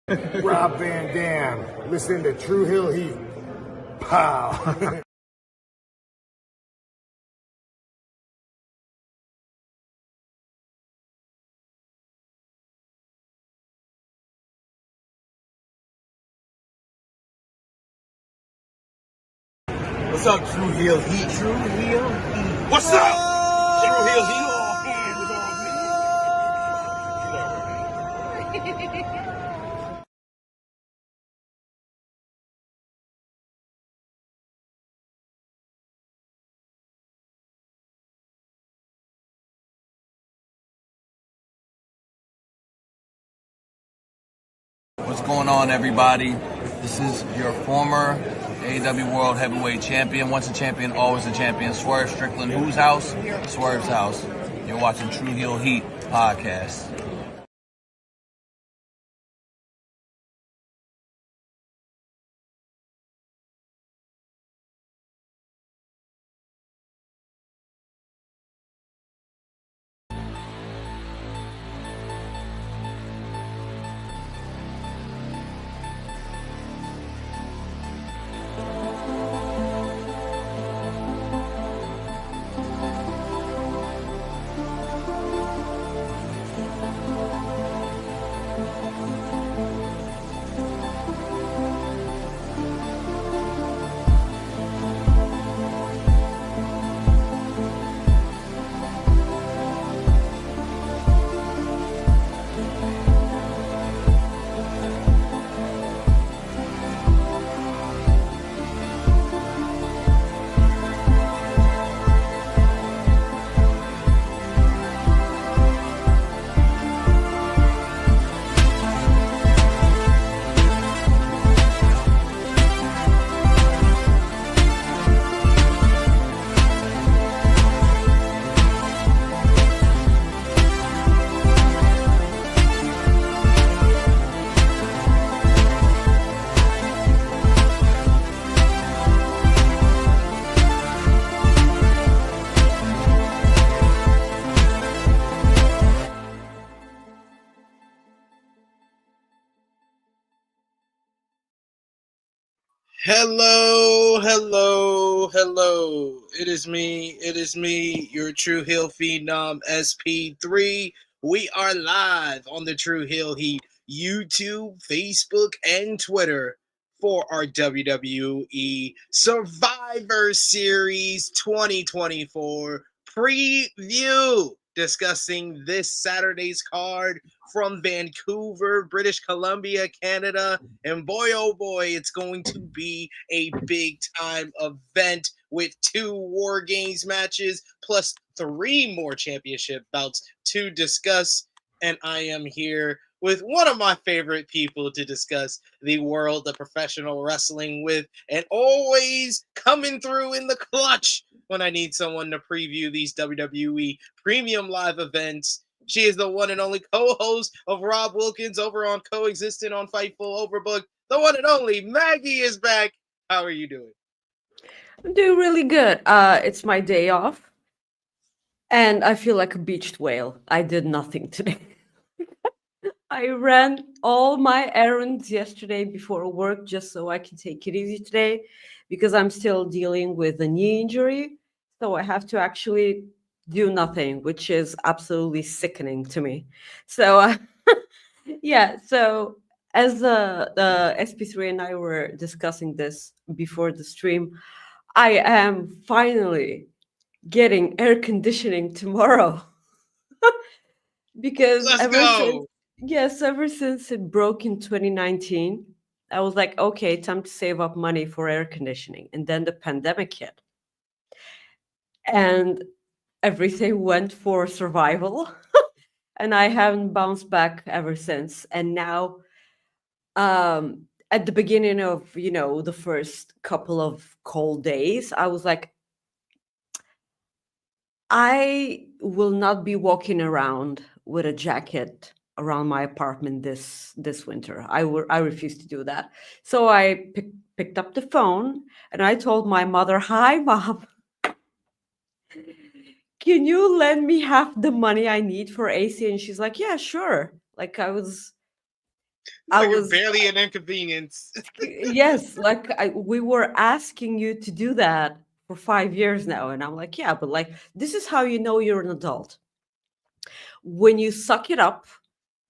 Rob Van Dam, listen to True Hill Heat. Pow. What's up, True Hill Heat? True Hill Heat. What's up? True Hill Heat. What's going on, everybody? This is your former AEW World Heavyweight Champion. Once a champion, always a champion. Swerve Strickland. Whose house? Swerve's house. You're watching True Hill Heat podcast. Hello. It is me, your True Hill Phenom SP3. We are live on the True Hill Heat YouTube, Facebook, and Twitter for our WWE Survivor Series 2024 preview, discussing this Saturday's card from Vancouver, British Columbia, Canada. And boy, oh boy, it's going to be a big time event with 2 WarGames matches plus 3 more championship bouts to discuss. And I am here with one of my favorite people to discuss the world of professional wrestling with, and always coming through in the clutch when I need someone to preview these WWE premium live events. She is the one and only co-host of Rob Wilkins over on Coexistent on Fightful Overbooked. The one and only Maggie is back. How are you doing? I'm doing really good. It's my day off, and I feel like a beached whale. I did nothing today. I ran all my errands yesterday before work just so I can take it easy today because I'm still dealing with a knee injury. So I have to actually do nothing, which is absolutely sickening to me. So, yeah, so as the SP3 and I were discussing this before the stream, I am finally getting air conditioning tomorrow because Let's go. ever since it broke in 2019, I was like, okay, time to save up money for air conditioning. And then the pandemic hit. And everything went for survival. And I haven't bounced back ever since. And now, at the beginning of, the first couple of cold days, I was like, I will not be walking around with a jacket around my apartment this winter. I refuse to do that. So I picked up the phone and I told my mother, "Hi, Mom. Can you lend me half the money I need for AC?" And she's like, "Yeah, sure." Like I was It's like you're was barely an inconvenience. yes, like we were asking you to do that for 5 years now, and I'm like, yeah, but like this is how you know you're an adult when you suck it up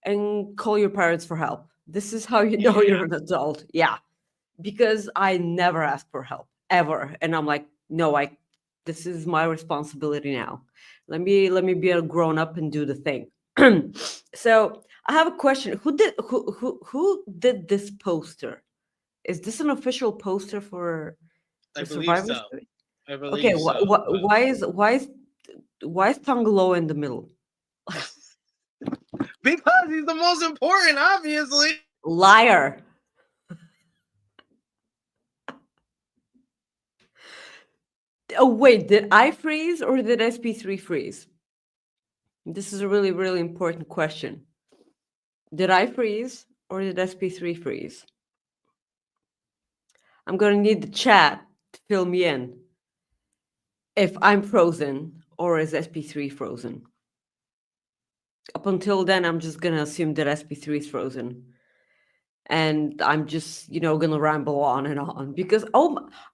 and call your parents for help. This is how you know Yeah. you're an adult. Yeah, because I never ask for help ever, and I'm like, no, I. This is my responsibility now. Let me be a grown up and do the thing. So I have a question. Who did this poster? Is this an official poster for I the believe Survivor so. Series? I Okay, believe so. But why is Tongalo in the middle? because he's the most important, obviously. Liar. Oh wait, did I freeze or did SP3 freeze? This is a really, really important question. Did I freeze or did SP3 freeze? I'm gonna need the chat to fill me in if I'm frozen or is SP3 frozen. Up until then, I'm just gonna assume that SP3 is frozen. And I'm just, gonna ramble on and on because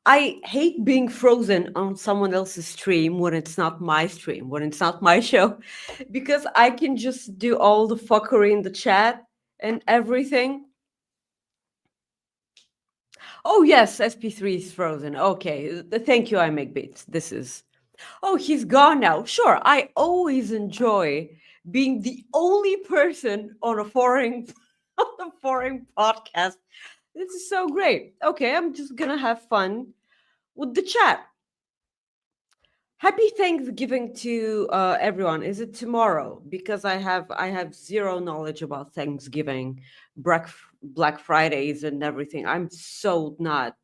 I hate being frozen on someone else's stream when it's not my stream, when it's not my show, because I can just do all the fuckery in the chat and everything. Oh yes, SP3 is frozen. Okay, thank you. I make beats. This is. Oh, he's gone now. Sure, I always enjoy being the only person on a foreign on a foreign podcast. This is so great. Okay, I'm just gonna have fun with the chat. Happy Thanksgiving to everyone. Is it tomorrow? Because I have zero knowledge about Thanksgiving, Black Fridays, and everything. I'm so not,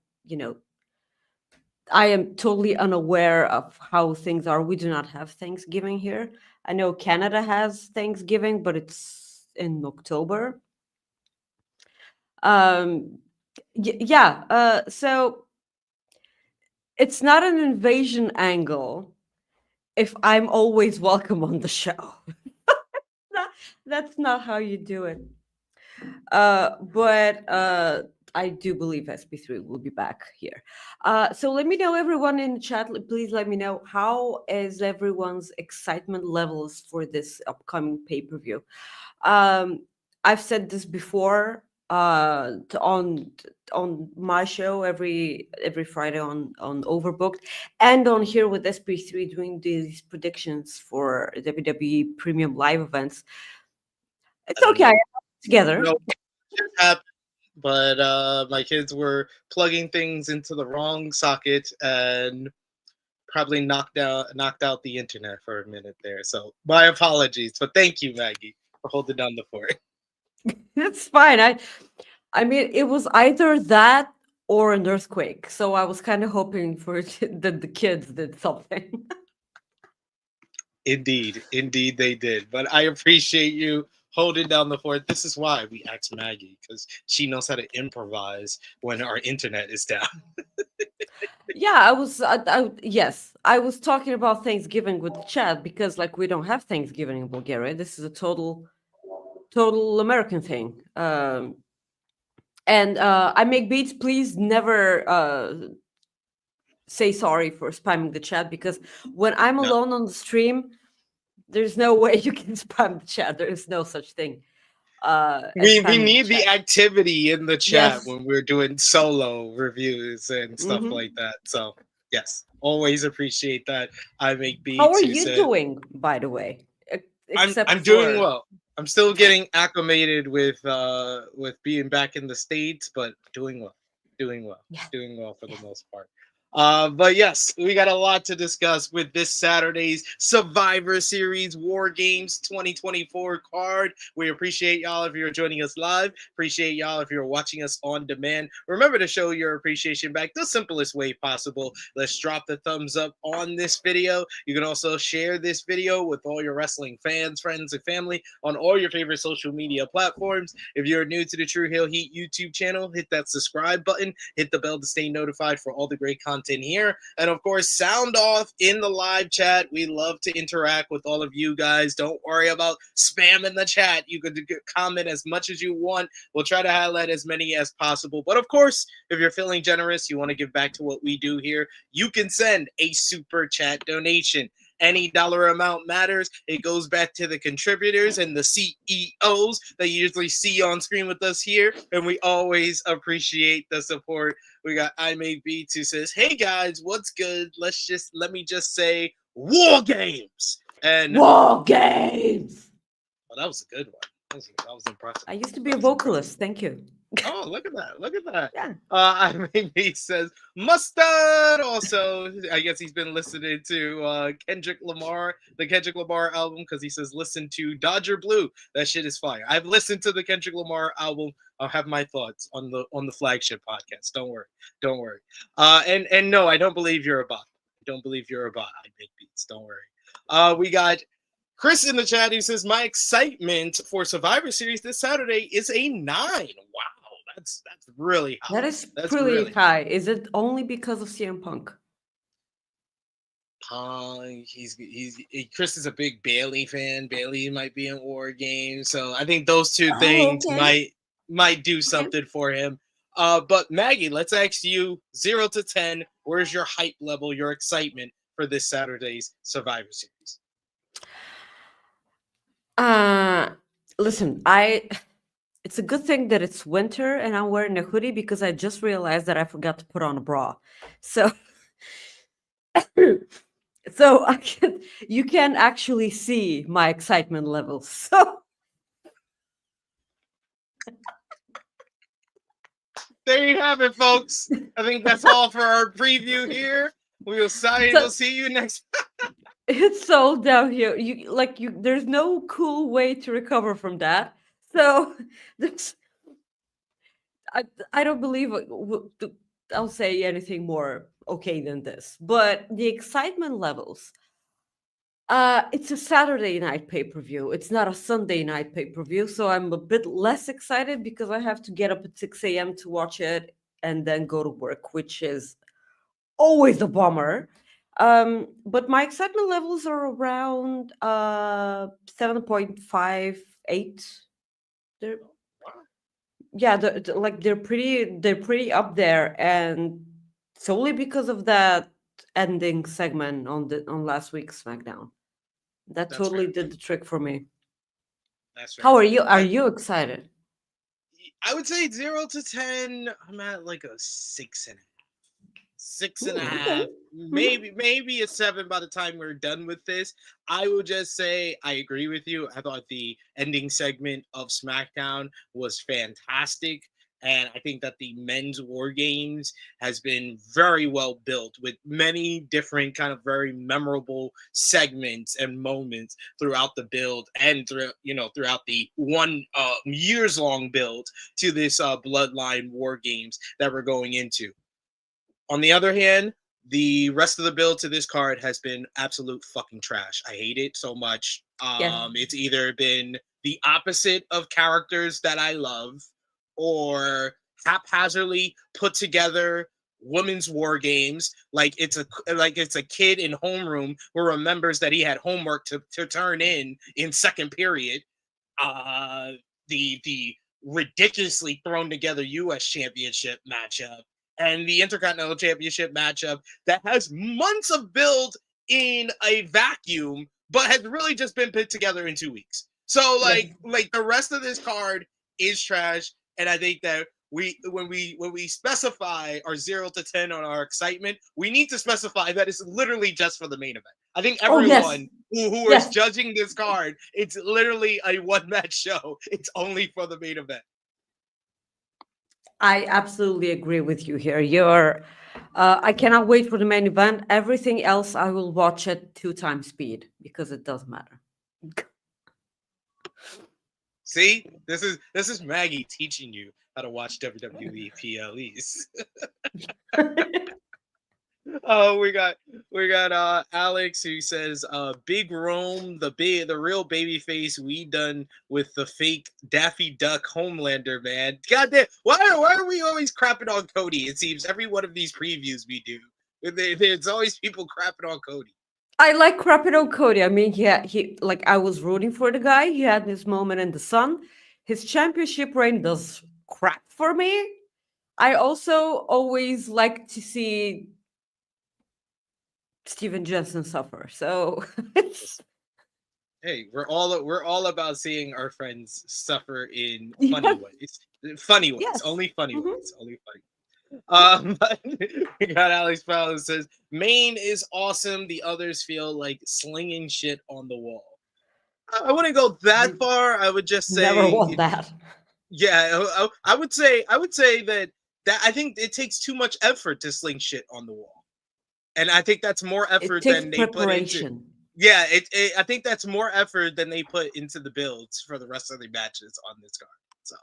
I am totally unaware of how things are. We do not have Thanksgiving here. I know Canada has Thanksgiving, but it's in October. Um, yeah. So it's not an invasion angle if I'm always welcome on the show. Not- That's not how you do it. But I do believe SP3 will be back here. So let me know, everyone in the chat. Please let me know how is everyone's excitement levels for this upcoming pay-per-view. I've said this before on my show every Friday on Overbooked and on here with SP3 doing these predictions for WWE premium live events. It's I don't okay. I know. have it together. No, it happened, but my kids were plugging things into the wrong socket and probably knocked out the internet for a minute there. So my apologies, but thank you, Maggie, for holding down the fort. It's fine. I mean, it was either that or an earthquake. So I was kind of hoping for that the kids did something. Indeed, they did. But I appreciate you holding down the fort. This is why we asked Maggie because she knows how to improvise when our internet is down. Yeah, yes, I was talking about Thanksgiving with the chat because like we don't have Thanksgiving in Bulgaria. This is a total American thing. And I make beats. Please never say sorry for spamming the chat because when I'm No, alone on the stream, there's no way you can spam the chat. There is no such thing as we spamming the need chat. the activity in the chat Yes. when we're doing solo reviews and stuff Hmm. like that. So yes, always appreciate that. I make How are beats. Who you said doing, by the way? I'm Except doing for well. I'm still getting acclimated with being back in the States, but doing well. Doing well. yeah, Doing well for yeah. the most part. But yes, we got a lot to discuss with this Saturday's Survivor Series War Games 2024 card. We appreciate y'all if you're joining us live. Appreciate y'all if you're watching us on demand. Remember to show your appreciation back the simplest way possible. Let's drop the thumbs up on this video. You can also share this video with all your wrestling fans, friends, and family on all your favorite social media platforms. If you're new to the True Hill Heat YouTube channel, hit that subscribe button, hit the bell to stay notified for all the great content content here. And of course, sound off in the live chat. We love to interact with all of you guys. Don't worry about spam in the chat. You can comment as much as you want. We'll try to highlight as many as possible. But of course, if you're feeling generous, you want to give back to what we do here, you can send a super chat donation. Any dollar amount matters. It goes back to the contributors and the CEOs that you usually see on screen with us here, and we always appreciate the support. We got I Made Beats who says, "Hey guys, what's good? Let me just say, WarGames." And WarGames. Oh, that was a good one. That was impressive. I used to be a vocalist. Thank you. Oh, look at that. Look at that. Yeah. I mean, he says, Mustard also. I guess he's been listening to Kendrick Lamar, the Kendrick Lamar album, because he says, listen to Dodger Blue. That shit is fire. I've listened to the Kendrick Lamar album. I'll have my thoughts on the flagship podcast. Don't worry. Don't worry. And no, I don't believe you're a bot. I don't believe you're a bot. I make beats. Don't worry. We got Chris in the chat who says, my excitement for Survivor Series this Saturday is a 9. Wow. That's really high. That's That's really high. Is it only because of CM Punk? Chris is a big Bayley fan. Bayley might be in WarGames, so I think those two things might do something for him. But Maggie, let's ask you 0 to 10. Where's your hype level, your excitement for this Saturday's Survivor Series? Listen, it's a good thing that it's winter and I'm wearing a hoodie because I just realized that I forgot to put on a bra. So you can actually see my excitement levels. So there you have it, folks. I think that's all for our preview here. We'll see you next. It's so down here. There's no cool way to recover from that. So I don't believe I'll say anything more okay than this. But the excitement levels. It's a Saturday night pay-per-view. It's not a Sunday night pay-per-view, so I'm a bit less excited because I have to get up at 6 a.m. to watch it and then go to work, which is always a bummer. But my excitement levels are around 7.58. They're pretty up there, and solely because of that ending segment on last week's SmackDown. That totally did the trick for me. That's right. How are you? Are you excited? I would say 0 to 10. I'm at like a 6.5. 6.5, maybe a 7 by the time we're done with this. I will just say I agree with you. I thought the ending segment of SmackDown was fantastic. And I think that the men's WarGames has been very well built with many different kind of very memorable segments and moments throughout the build and throughout the years long build to this Bloodline WarGames that we're going into. On the other hand, the rest of the build to this card has been absolute fucking trash. I hate it so much. It's either been the opposite of characters that I love, or haphazardly put together women's WarGames like it's a kid in homeroom who remembers that he had homework to turn in second period. The ridiculously thrown together U.S. Championship matchup and the Intercontinental Championship matchup that has months of build in a vacuum, but has really just been put together in 2 weeks. So like the rest of this card is trash. And I think that when we specify our 0 to 10 on our excitement, we need to specify that it's literally just for the main event. I think everyone who is judging this card, it's literally a one-match show. It's only for the main event. I absolutely agree with you here. I cannot wait for the main event. Everything else I will watch at 2 times speed because it does matter. See, this is Maggie teaching you how to watch WWE PLEs. Oh, we got Alex who says, Big Rome, the real baby face we done with the fake Daffy Duck Homelander, man. God damn, why are we always crapping on Cody? It seems every one of these previews we do. There's always people crapping on Cody. I like crapping on Cody. I mean, he like I was rooting for the guy. He had his moment in the sun. His championship reign does crap for me. I also always like to see Steven Jensen suffer. So Hey, we're all about seeing our friends suffer in funny yes, ways. Funny ways, yes. only funny Mhm. ways, only funny. But we got Alex Powell who says Maine is awesome. The others feel like slinging shit on the wall. I wouldn't go that far. I would just Never say, want that. yeah, I would say that I think it takes too much effort to sling shit on the wall, and I think that's more It effort takes than they put into. preparation. Yeah, I think that's more effort than they put into the builds for the rest of the matches on this card. So.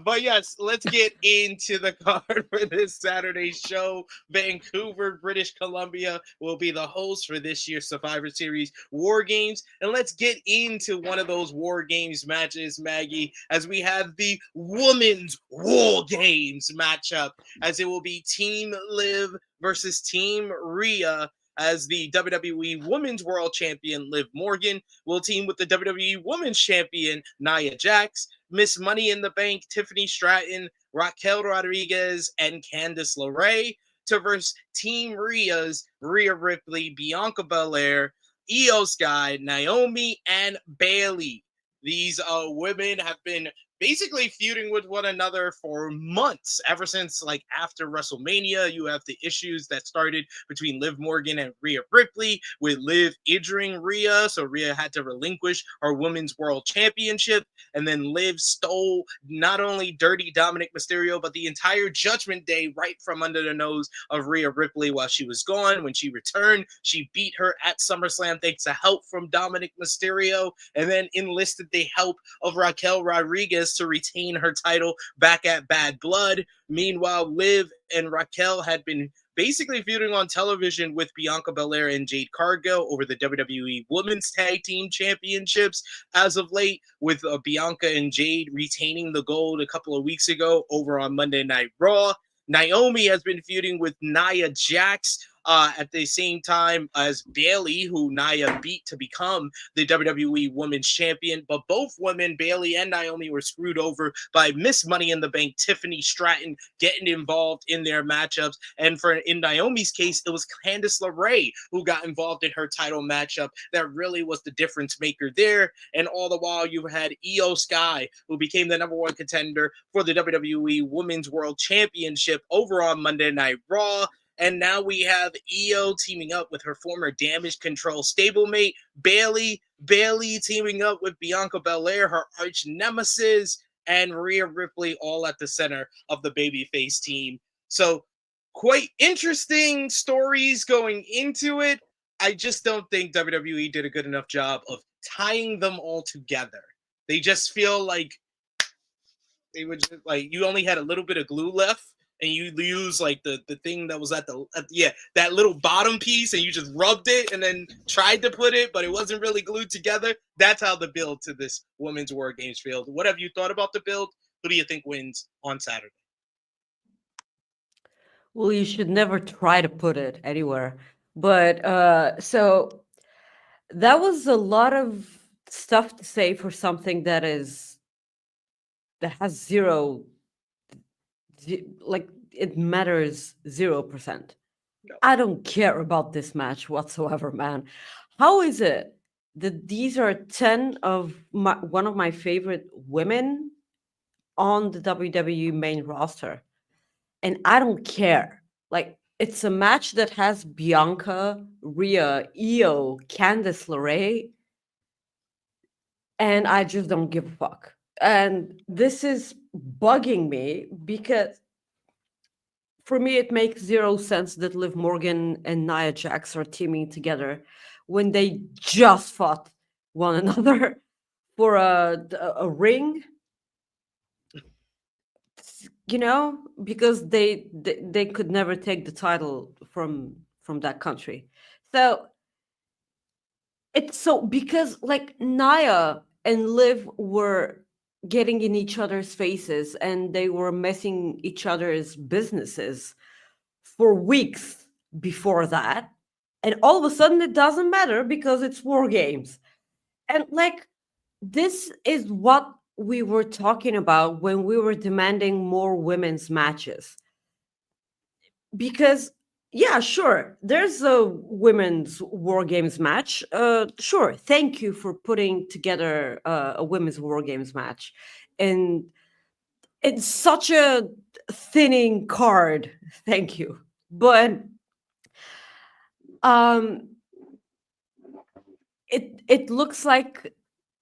But yes, let's get into the card for this Saturday show. Vancouver, British Columbia will be the host for this year's Survivor Series War Games. And let's get into one of those War Games matches, Maggie, as we have the Women's War Games matchup, as it will be Team Liv versus Team Rhea. As the WWE Women's World Champion Liv Morgan will team with the WWE Women's Champion Nia Jax, Miss Money in the Bank, Tiffany Stratton, Raquel Rodriguez, and Candice LeRae to verse Team Rhea's Rhea Ripley, Bianca Belair, Io Sky, Naomi, and Bayley. These women have been basically feuding with one another for months, ever since like after WrestleMania. You have the issues that started between Liv Morgan and Rhea Ripley, with Liv injuring Rhea, so Rhea had to relinquish her Women's World Championship, and then Liv stole not only Dirty Dominic Mysterio, but the entire Judgment Day right from under the nose of Rhea Ripley while she was gone. When she returned, she beat her at SummerSlam thanks to help from Dominic Mysterio, and then enlisted the help of Raquel Rodriguez to retain her title back at Bad Blood. Meanwhile, Liv and Raquel had been basically feuding on television with Bianca Belair and Jade Cargill over the WWE Women's Tag Team Championships as of late, with Bianca and Jade retaining the gold a couple of weeks ago over on Monday Night Raw. Naomi has been feuding with Nia Jax at the same time as Bayley, who Nia beat to become the WWE Women's Champion. But both women, Bayley and Naomi, were screwed over by Miss Money in the Bank, Tiffany Stratton, getting involved in their matchups. And in Naomi's case, it was Candice LeRae who got involved in her title matchup. That really was the difference maker there. And all the while, you had Io Sky, who became the number one contender for the WWE Women's World Championship over on Monday Night Raw. And now we have Io teaming up with her former Damage Control stablemate, Bayley. Bayley teaming up with Bianca Belair, her arch nemesis, and Rhea Ripley, all at the center of the babyface team. So quite interesting stories going into it. I just don't think WWE did a good enough job of tying them all together. They just feel like they would just, like, you only had a little bit of glue left, and you use like the thing that was at that little bottom piece, and you just rubbed it and then tried to put it, but it wasn't really glued together. That's how the build to this Women's War Games field. What have you thought about the build? Who do you think wins on Saturday? Well, you should never try to put it anywhere. But so that was a lot of stuff to say for something that has zero, like it matters 0%. No. I don't care about this match whatsoever, man. How is it that these are 10 of one of my favorite women on the WWE main roster, and I don't care? Like, it's a match that has Bianca, Rhea, Io, Candice LeRae, and I just don't give a fuck. And this is bugging me because for me, it makes 0 sense that Liv Morgan and Nia Jax are teaming together when they just fought one another for a ring. You know, because they could never take the title from that country. So it's so, because like Nia and Liv were getting in each other's faces and they were messing each other's businesses for weeks before that. And all of a sudden it doesn't matter because it's War Games. And like, this is what we were talking about when we were demanding more women's matches. Because, yeah, sure, there's a women's War Games match. Sure, thank you for putting together a women's War Games match. And it's such a thinning card. Thank you. But um it looks like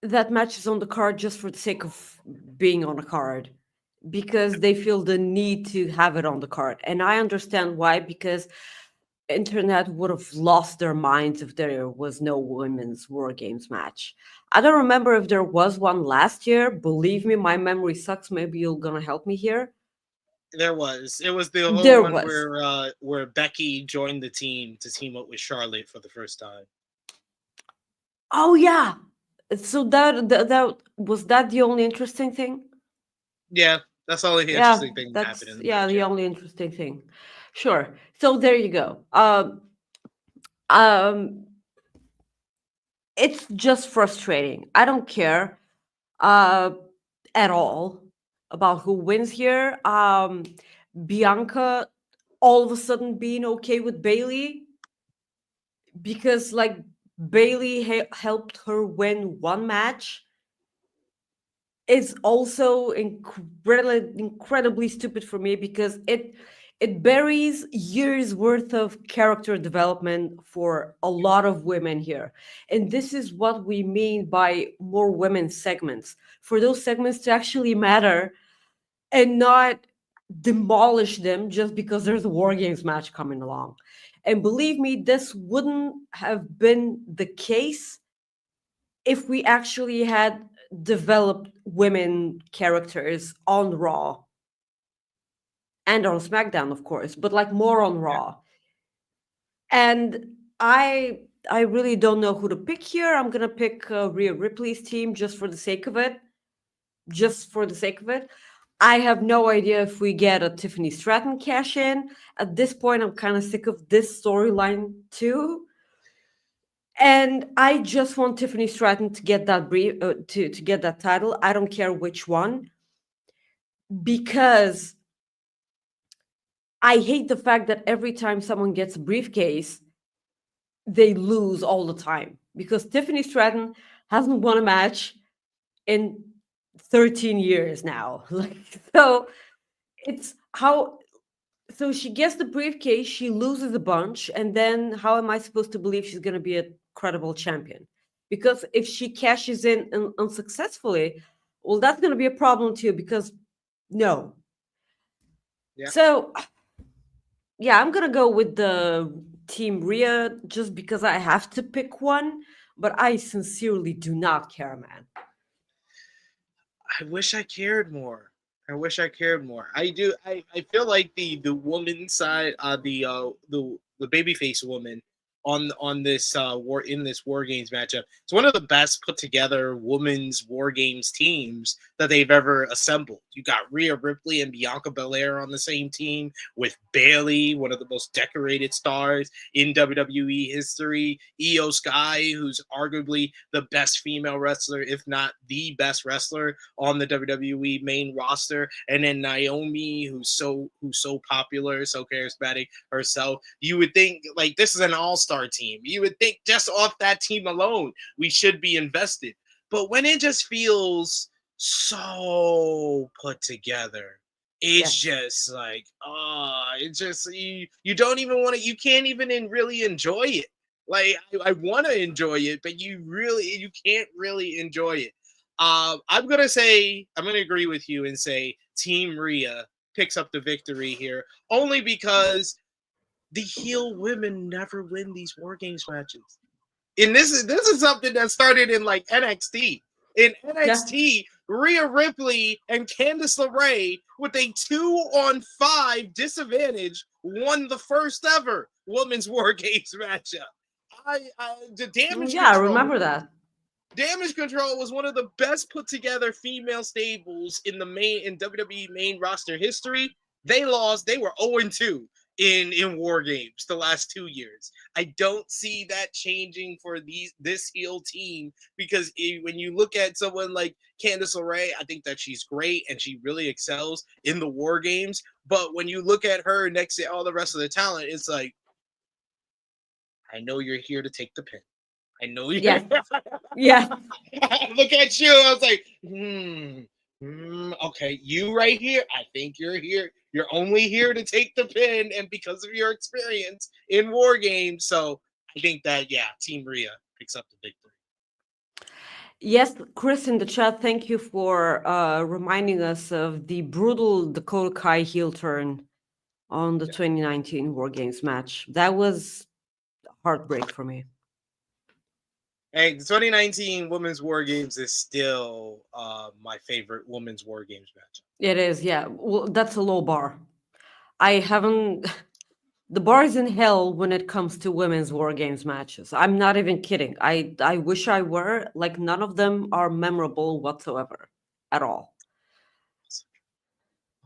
that match is on the card just for the sake of being on a card, because they feel the need to have it on the card. And I understand why, because internet would have lost their minds if there was no women's War Games match. I don't remember if there was one last year. Believe me, my memory sucks. Maybe you're gonna help me here. There was. It was the whole There one was. where Becky joined the team to team up with Charlotte for the first time. Oh yeah. So that was that the only interesting thing? Yeah, that's all the Yeah, interesting thing that that's happened in the yeah, match. the only interesting thing. Sure. So there you go. It's just frustrating. I don't care uh at all about who wins here. Bianca all of a sudden being okay with Bayley because like Bayley helped her win one match is also incredibly stupid for me, because it buries years worth of character development for a lot of women here. And this is what we mean by more women segments, for those segments to actually matter and not demolish them just because there's a War Games match coming along. And believe me, this wouldn't have been the case if we actually had developed women characters on Raw and on SmackDown, of course, but like more on Raw. And I really don't know who to pick here. I'm gonna pick Rhea Ripley's team just for the sake of it. Just for the sake of it. I have no idea if we get a Tiffany Stratton cash in. At this point, I'm kind of sick of this storyline too. And I just want Tiffany Stratton to get that to get that title. I don't care which one, because I hate the fact that every time someone gets a briefcase, they lose all the time. Because Tiffany Stratton hasn't won a match in 13 years now. Like, so it's how. So she gets the briefcase, she loses a bunch, and then how am I supposed to believe she's going to be a credible champion? Because if she cashes in unsuccessfully, well, that's going to be a problem too, because no. Yeah. So, yeah, I'm going to go with the Team Rhea just because I have to pick one, but I sincerely do not care, man. I wish I cared more. I wish I cared more. I do. I feel like the woman side, the babyface woman on this War Games matchup. It's one of the best put together women's War Games teams that they've ever assembled. You got Rhea Ripley and Bianca Belair on the same team with Bayley, one of the most decorated stars in WWE history. Io Sky, who's arguably the best female wrestler, if not the best wrestler on the WWE main roster, and then Naomi, who's so popular, so charismatic herself. You would think like this is an all-star team. You would think just off that team alone, we should be invested. But when it just feels so put together, it's just like, it's just you don't even want to, you can't even really enjoy it. Like I want to enjoy it, but you can't really enjoy it. I'm gonna agree with you and say Team Rhea picks up the victory here, only because the heel women never win these War Games matches. And this is something that started in like NXT. In NXT, Rhea Ripley and Candice LeRae with a 2-on-5 disadvantage won the first ever women's War Games matchup. The Damage Yeah, I Control. remember that. Damage Control was one of the best put together female stables in WWE main roster history. They lost. They were 0-2 in War Games the last 2 years. I don't see that changing for this heel team because when you look at someone like Candice LeRae, I think that she's great and she really excels in the War Games. But when you look at her next to all the rest of the talent, it's like, I know you're here to take the pin. I know you. Yeah. Yeah. Look at you. I was like, okay, you right here. I think you're here. You're only here to take the pin, and because of your experience in War Games, so I think that Team Rhea picks up the victory. Yes, Chris in the chat, thank you for reminding us of the brutal Dakota Kai heel turn on the 2019 War Games match. That was a heartbreak for me. Hey, the 2019 Women's War Games is still my favorite Women's War Games match. It is, yeah. Well, that's a low bar. I haven't. The bar is in hell when it comes to women's War Games matches. I'm not even kidding. I wish I were. Like, none of them are memorable whatsoever at all.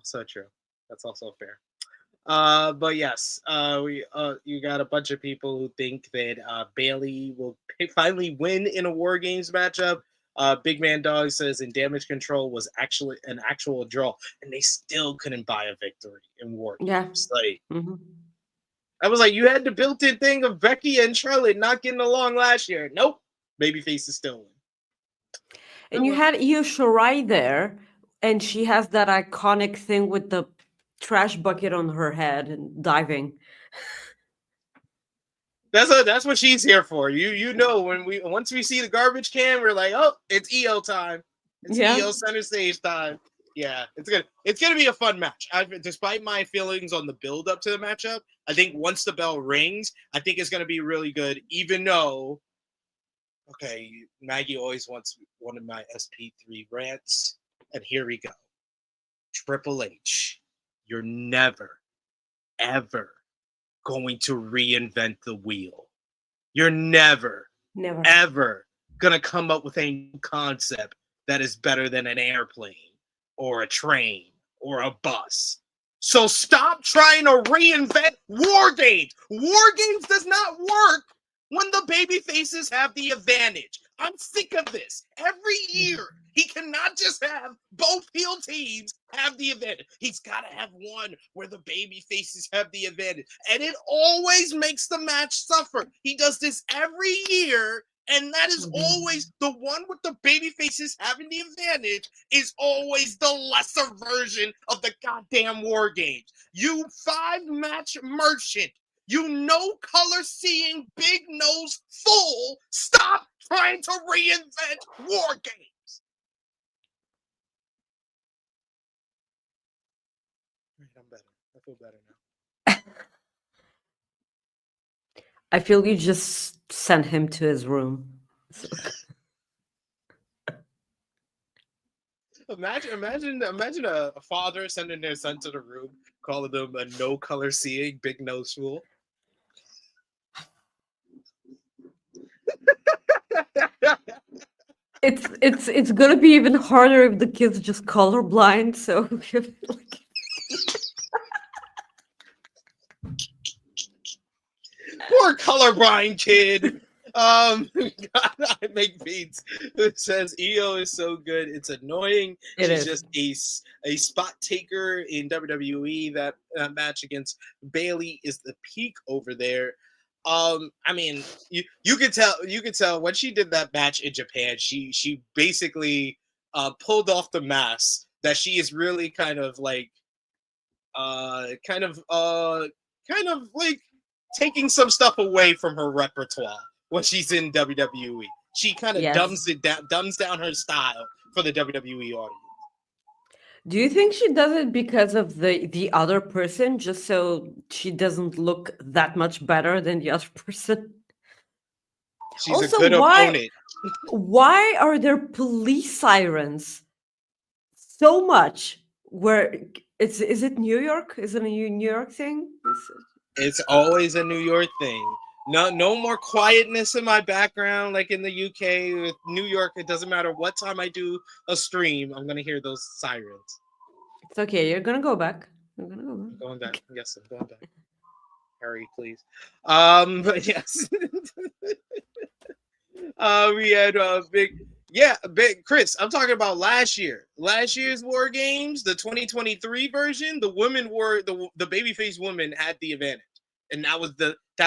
So true. That's also fair. But yes, you got a bunch of people who think that Bayley will finally win in a War Games matchup. Big Man Dog says in Damage Control was actually an actual draw, and they still couldn't buy a victory in War Games. Like, I was like, you had the built-in thing of Becky and Charlotte not getting along last year. Nope, babyface is still in. And you had Io Shirai there, and she has that iconic thing with the trash bucket on her head and diving. That's what she's here for. You know, once we see the garbage can, we're like, oh, it's EO time. It's EO center stage time. Yeah, it's gonna be a fun match. Despite my feelings on the build up to the matchup, I think once the bell rings, I think it's gonna be really good. Even though, okay, Maggie always wants one of my SP3 rants, and here we go. Triple H, you're never, ever going to reinvent the wheel. You're never, ever gonna come up with a new concept that is better than an airplane or a train or a bus. So stop trying to reinvent War Games. War Games does not work when the baby faces have the advantage. I'm sick of this. Every year, he cannot just have both heel teams have the advantage. He's got to have one where the baby faces have the advantage. And it always makes the match suffer. He does this every year, and that is always the one with the baby faces having the advantage is always the lesser version of the goddamn War Games. You 5-match merchant. You no color seeing big nose fool. Stop trying to reinvent War Games. I'm better. I feel better now. I feel you just sent him to his room. Imagine a father sending their son to the room, calling them a no color seeing big nose fool. It's gonna be even harder if the kid's just colorblind. So poor colorblind kid. I make beats. It says EO is so good, it's annoying. She's just a spot taker in WWE. That match against Bayley is the peak over there. I mean, you could tell when she did that match in Japan, she basically pulled off the mask that she is really kind of like taking some stuff away from her repertoire when she's in WWE. She kind of dumbs down her style for the WWE audience. Do you think she does it because of the other person, just so she doesn't look that much better than the other person? She's also, a good opponent. Why are there police sirens so much? Where is it New York? Is it a New York thing? It's always a New York thing. No more quietness in my background like in the UK. With New York, it doesn't matter what time I do a stream, I'm gonna hear those sirens. It's okay. You're gonna go back. I'm going back. Yes, I'm going back. Hurry, please. But yes. We had big Chris. I'm talking about last year. Last year's War Games, the 2023 version. The women were the babyface women had the advantage, and that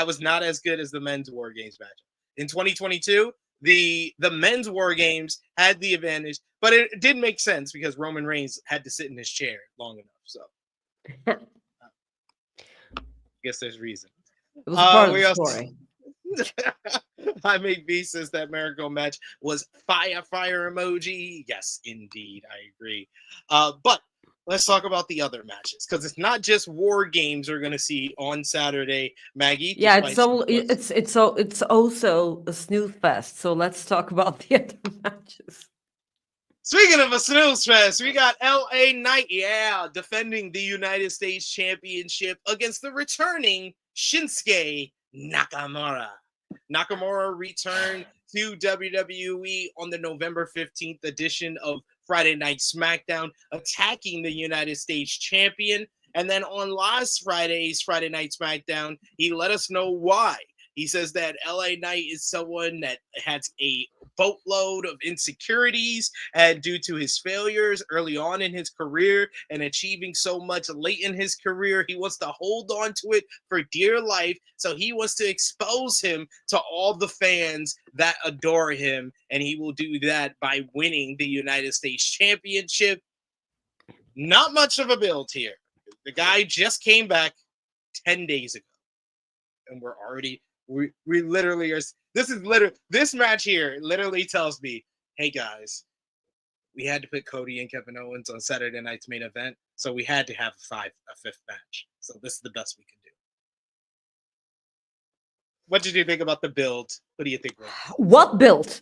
was not as good as the men's War Games match. In 2022, the men's War Games had the advantage, but it did make sense because Roman Reigns had to sit in his chair long enough. So, I guess there's reason. It was a part of the story. I make B says that Miracle match was fire emoji. Yes, indeed, I agree. But let's talk about the other matches because it's not just War Games we're gonna see on Saturday, Maggie. Yeah, it's also a snooze fest. So let's talk about the other matches. Speaking of a snooze fest, we got LA Knight, defending the United States Championship against the returning Shinsuke Nakamura. Nakamura returned to WWE on the November 15th edition of Friday Night SmackDown, attacking the United States Champion. And then on last Friday's Friday Night SmackDown, he let us know why. He says that LA Knight is someone that has a boatload of insecurities due to his failures early on in his career and achieving so much late in his career. He wants to hold on to it for dear life. So he wants to expose him to all the fans that adore him. And he will do that by winning the United States Championship. Not much of a build here. The guy just came back 10 days ago. And we're already... We literally are. This match here literally tells me, hey guys, we had to put Cody and Kevin Owens on Saturday night's main event, so we had to have a fifth match. So this is the best we can do. What did you think about the build? What do you think? What build?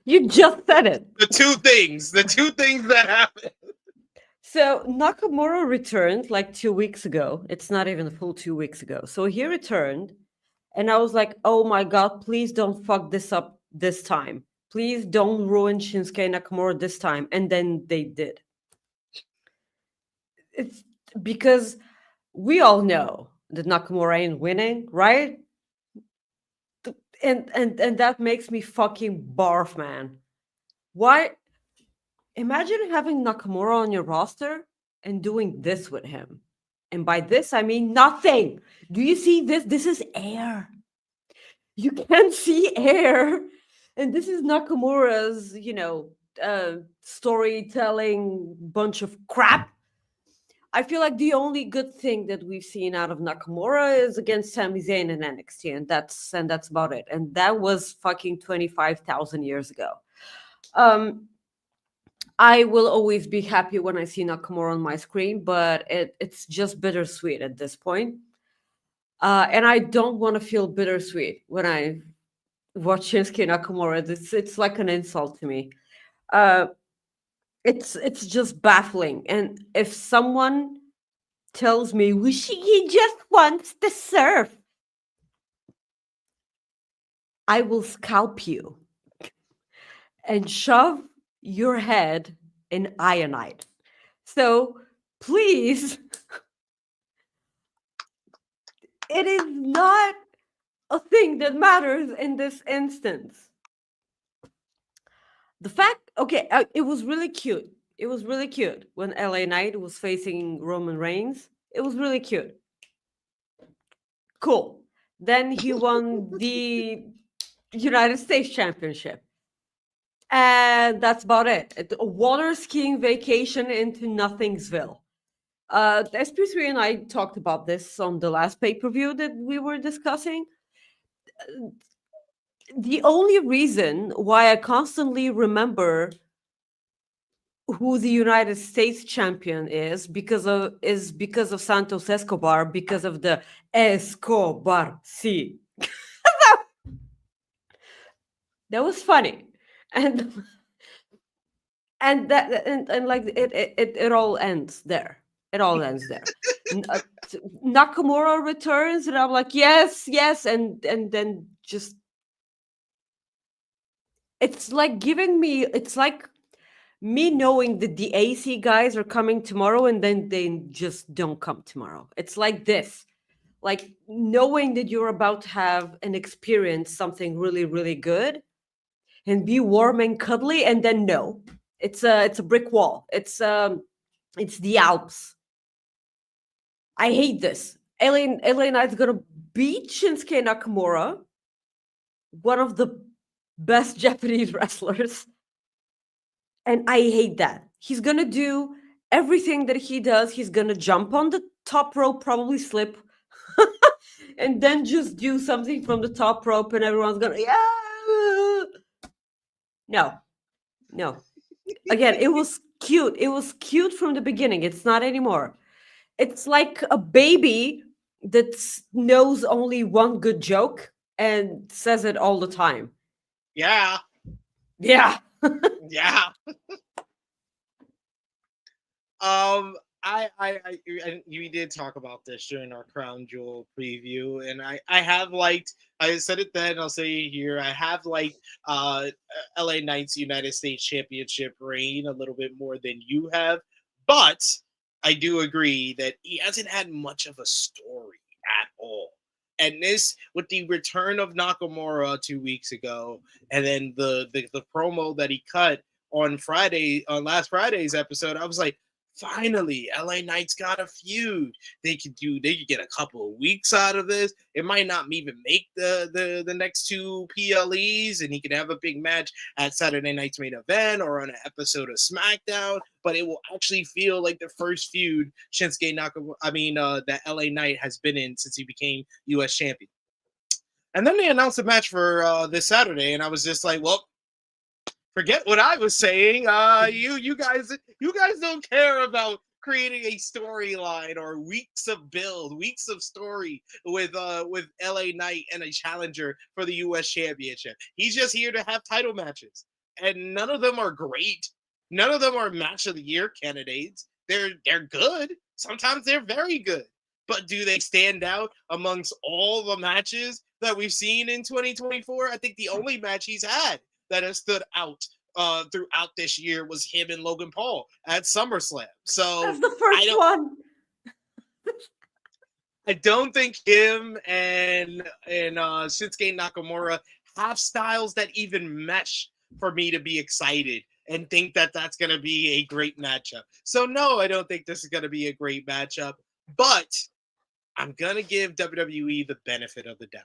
You just said it. The two things that happened. So Nakamura returned like 2 weeks ago. It's not even a full 2 weeks ago. So he returned, and I was like, oh my God, please don't fuck this up this time. Please don't ruin Shinsuke Nakamura this time. And then they did. It's because we all know that Nakamura ain't winning, right? And that makes me fucking barf, man. Why? Imagine having Nakamura on your roster and doing this with him. And by this, I mean nothing. Do you see this? This is air. You can't see air. And this is Nakamura's, storytelling bunch of crap. I feel like the only good thing that we've seen out of Nakamura is against Sami Zayn in NXT. And that's about it. And that was fucking 25,000 years ago. I will always be happy when I see Nakamura on my screen, but it's just bittersweet at this point. And I don't want to feel bittersweet when I watch Shinsuke Nakamura. It's like an insult to me. It's just baffling. And if someone tells me, he just wants to surf, I will scalp you and shove your head in ironite. So please, it is not a thing that matters in this instance. The fact, it was really cute. It was really cute when LA Knight was facing Roman Reigns. It was really cute. Cool. Then he won the United States Championship. And that's about it. A water skiing vacation into Nothingsville. SP3 and I talked about this on the last pay-per-view that we were discussing. The only reason why I constantly remember who the United States champion is because of Santos Escobar, because of the Escobar. See, that was funny. And like it all ends there. It all ends there. Nakamura returns, and I'm like, yes, and then just it's like me knowing that the AC guys are coming tomorrow and then they just don't come tomorrow. It's like this. Like knowing that you're about to have and experience something really, really good and be warm and cuddly, and then no. It's a brick wall. It's the Alps. I hate this. LA Knight's gonna beat Shinsuke Nakamura, one of the best Japanese wrestlers. And I hate that. He's gonna do everything that he does. He's gonna jump on the top rope, probably slip, and then just do something from the top rope, and everyone's gonna, yeah. No. Again, it was cute. It was cute from the beginning. It's not anymore. It's like a baby that knows only one good joke and says it all the time. Yeah. Yeah. Yeah. You did talk about this during our Crown Jewel preview, and I have liked. I said it then. I'll say it here. I have liked LA Knight's United States Championship reign a little bit more than you have, but I do agree that he hasn't had much of a story at all. And this, with the return of Nakamura 2 weeks ago, and then the promo that he cut on last Friday's episode, I was like, finally, LA Knight's got a feud. They could get a couple of weeks out of this. It might not even make the next two PLEs, and he could have a big match at Saturday Night's Main Event or on an episode of SmackDown. But it will actually feel like the first feud Shinsuke Nakamura, that LA Knight has been in since he became U.S. champion. And then they announced a match for this Saturday, and I was just like, well, forget what I was saying. You guys don't care about creating a storyline or weeks of build, weeks of story with LA Knight and a challenger for the US Championship. He's just here to have title matches. And none of them are great. None of them are match of the year candidates. They're good. Sometimes they're very good. But do they stand out amongst all the matches that we've seen in 2024? I think the only match he's had that has stood out throughout this year was him and Logan Paul at SummerSlam. So that's the first one. I don't think him and Shinsuke Nakamura have styles that even mesh for me to be excited and think that that's going to be a great matchup. So no, I don't think this is going to be a great matchup, but I'm going to give WWE the benefit of the doubt.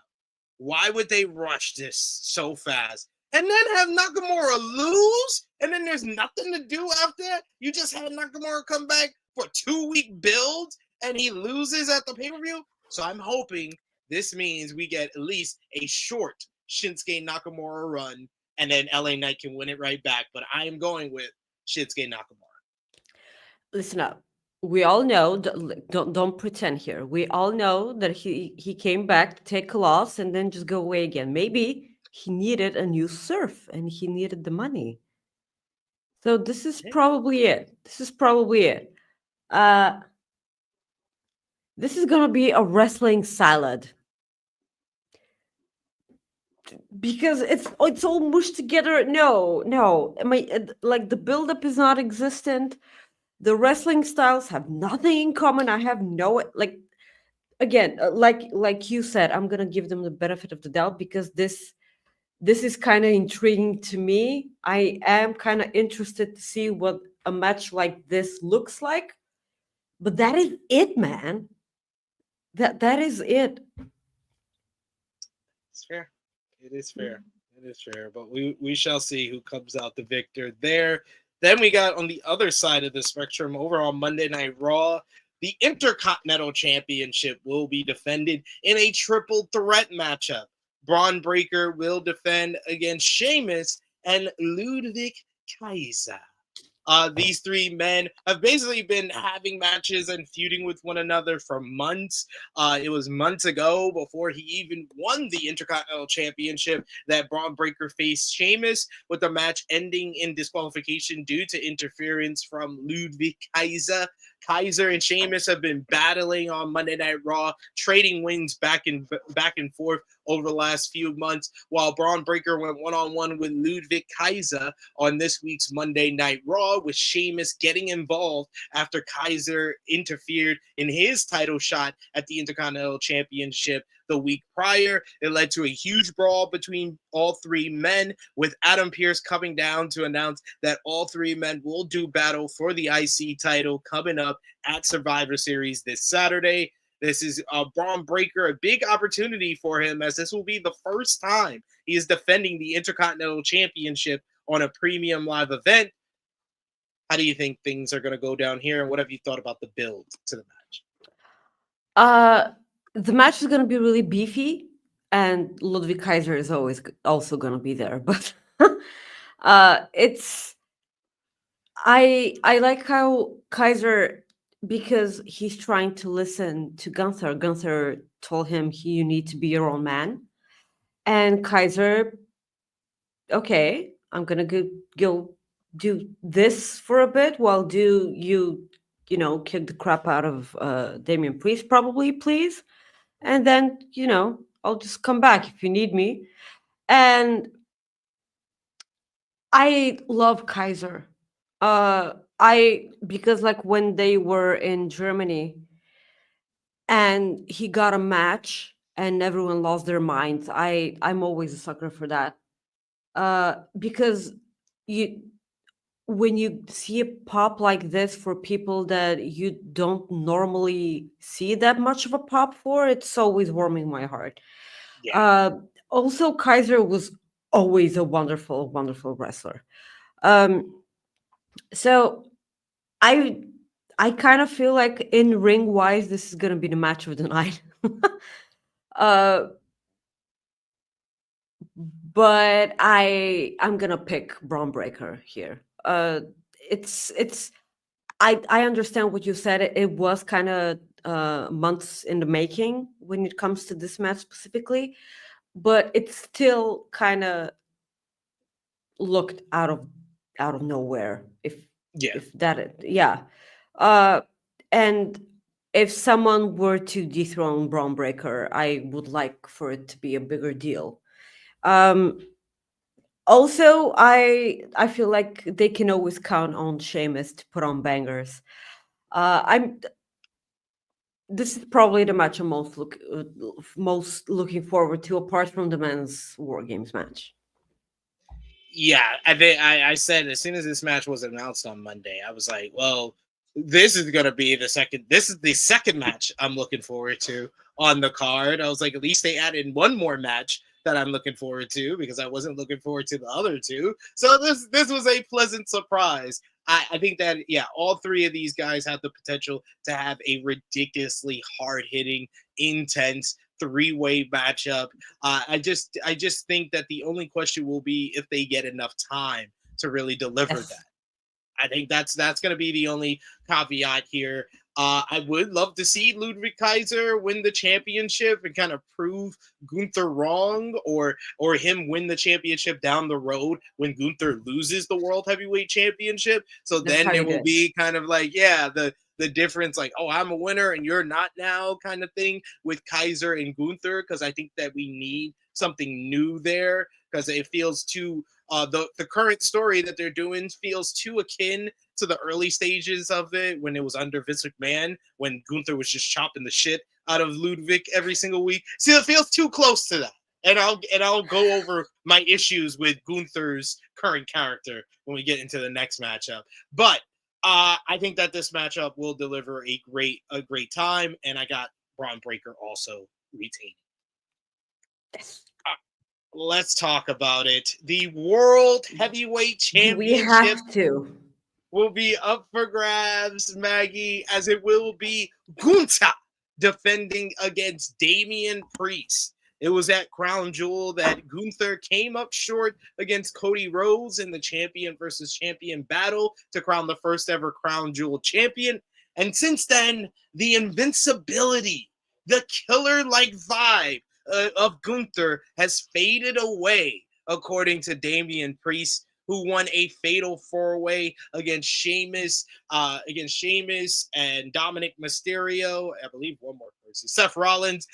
Why would they rush this so fast and then have Nakamura lose, and then there's nothing to do after that? You just had Nakamura come back for a 2-week build, and he loses at the pay-per-view? So I'm hoping this means we get at least a short Shinsuke Nakamura run, and then LA Knight can win it right back. But I am going with Shinsuke Nakamura. Listen up. We all know, don't pretend here. We all know that he came back to take a loss and then just go away again. Maybe he needed a new surf and he needed the money. So this is probably it. This is going to be a wrestling salad. Because it's all mushed together. No. Like the buildup is not existent. The wrestling styles have nothing in common. I have like you said, I'm gonna give them the benefit of the doubt because this is kind of intriguing to me. I am kind of interested to see what a match like this looks like. But that is it, man. That is it. It's fair. It is fair. It is fair. But we shall see who comes out the victor there. Then we got on the other side of the spectrum, over on Monday Night Raw, the Intercontinental Championship will be defended in a triple threat matchup. Braun Breaker will defend against Sheamus and Ludwig Kaiser. These three men have basically been having matches and feuding with one another for months. It was months ago, before he even won the Intercontinental Championship, that Braun Breaker faced Sheamus, with the match ending in disqualification due to interference from Ludwig Kaiser. Kaiser and Sheamus have been battling on Monday Night Raw, trading wins back and forth over the last few months, while Braun Breaker went one-on-one with Ludwig Kaiser on this week's Monday Night Raw, with Sheamus getting involved after Kaiser interfered in his title shot at the Intercontinental Championship the week prior. It led to a huge brawl between all three men, with Adam Pearce coming down to announce that all three men will do battle for the IC title coming up at Survivor Series this Saturday. This is Braun Breaker, a big opportunity for him, as this will be the first time he is defending the Intercontinental Championship on a premium live event. How do you think things are going to go down here, and what have you thought about the build to the match? The match is going to be really beefy, and Ludwig Kaiser is always also going to be there. But it's I like how Kaiser, because he's trying to listen to Gunther. Gunther told him you need to be your own man, and Kaiser, okay, I'm gonna go do this for a bit while you kick the crap out of Damian Priest, probably, please. And then, I'll just come back if you need me. And I love Kaiser. Because like when they were in Germany and he got a match and everyone lost their minds, I'm always a sucker for that. Because when you see a pop like this for people that you don't normally see that much of a pop for, it's always warming my heart. Yeah. Also, Kaiser was always a wonderful, wonderful wrestler. So I kind of feel like in ring wise, this is gonna be the match of the night. But I'm gonna pick Braun Breaker here. It's I understand what you said. It was kind of months in the making when it comes to this match specifically, but it still kind of looked out of nowhere. If that yeah, and if someone were to dethrone Braun Breaker, I would like for it to be a bigger deal. Also, I feel like they can always count on Sheamus to put on bangers. This is probably the match I'm most looking forward to, apart from the men's WarGames match. Yeah, I said as soon as this match was announced on Monday, I was like, well, this is gonna be the second match I'm looking forward to on the card. I was like, at least they added one more match that I'm looking forward to, because I wasn't looking forward to the other two. So this was a pleasant surprise. I think that, yeah, all three of these guys have the potential to have a ridiculously hard-hitting, intense three-way matchup. I just think that the only question will be if they get enough time to really deliver that. I think that's going to be the only caveat here. I would love to see Ludwig Kaiser win the championship and kind of prove Gunther wrong, or him win the championship down the road when Gunther loses the World Heavyweight Championship. So then it will be kind of like, yeah, the difference, like, oh, I'm a winner and you're not now, kind of thing with Kaiser and Gunther, because I think that we need something new there, because it feels too the current story that they're doing feels too akin to the early stages of it when it was under Vince McMahon, when Gunther was just chopping the shit out of Ludwig every single week. See, it feels too close to that. And I'll go over my issues with Gunther's current character when we get into the next matchup. But I think that this matchup will deliver a great time, and I got Braun Breaker also retaining. Yes. Let's talk about it. The World Heavyweight Championship we have to. Will be up for grabs, Maggie, as it will be Gunther defending against Damian Priest. It was at Crown Jewel that Gunther came up short against Cody Rhodes in the champion versus champion battle to crown the first ever Crown Jewel champion. And since then, the invincibility, the killer-like vibe of Gunther has faded away, according to Damian Priest, who won a fatal 4-way against Sheamus and Dominic Mysterio. I believe one more person, Seth Rollins,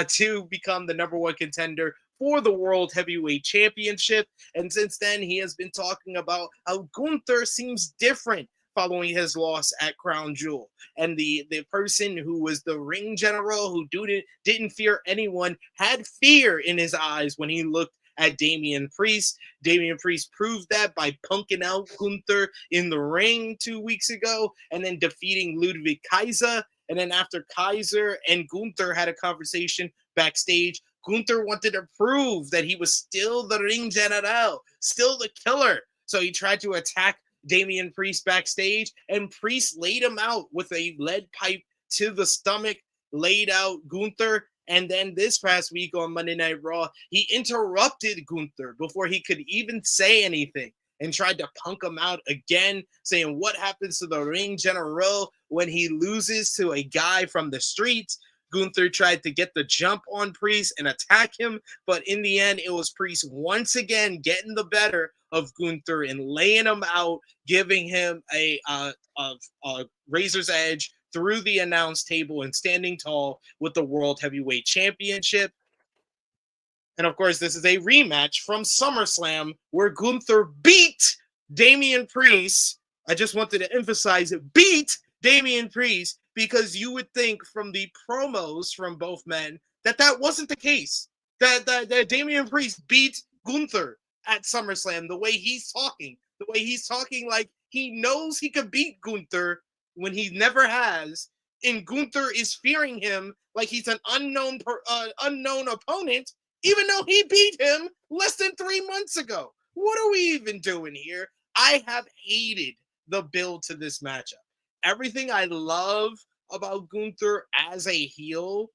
to become the #1 contender for the World Heavyweight Championship. And since then, he has been talking about how Gunther seems different following his loss at Crown Jewel. And the person who was the ring general who didn't fear anyone had fear in his eyes when he looked at Damian Priest. Damian Priest proved that by punking out Gunther in the ring 2 weeks ago and then defeating Ludwig Kaiser. And then after Kaiser and Gunther had a conversation backstage, Gunther wanted to prove that he was still the ring general, still the killer. So he tried to attack Damian Priest backstage, and Priest laid him out with a lead pipe to the stomach, laid out Gunther. And then this past week on Monday Night Raw, he interrupted Gunther before he could even say anything and tried to punk him out again, saying, what happens to the ring general when he loses to a guy from the streets? Gunther tried to get the jump on Priest and attack him, but in the end, it was Priest once again getting the better of Gunther and laying him out, giving him a razor's edge through the announce table and standing tall with the World Heavyweight Championship. And of course, this is a rematch from SummerSlam where Gunther beat Damian Priest. I just wanted to emphasize it, beat Damian Priest, because you would think from the promos from both men that wasn't the case. That Damian Priest beat Gunther at SummerSlam. The way he's talking like he knows he could beat Gunther when he never has, and Gunther is fearing him like he's an unknown opponent, even though he beat him less than 3 months ago. What are we even doing here? I have hated the build to this matchup. Everything I love about Gunther as a heel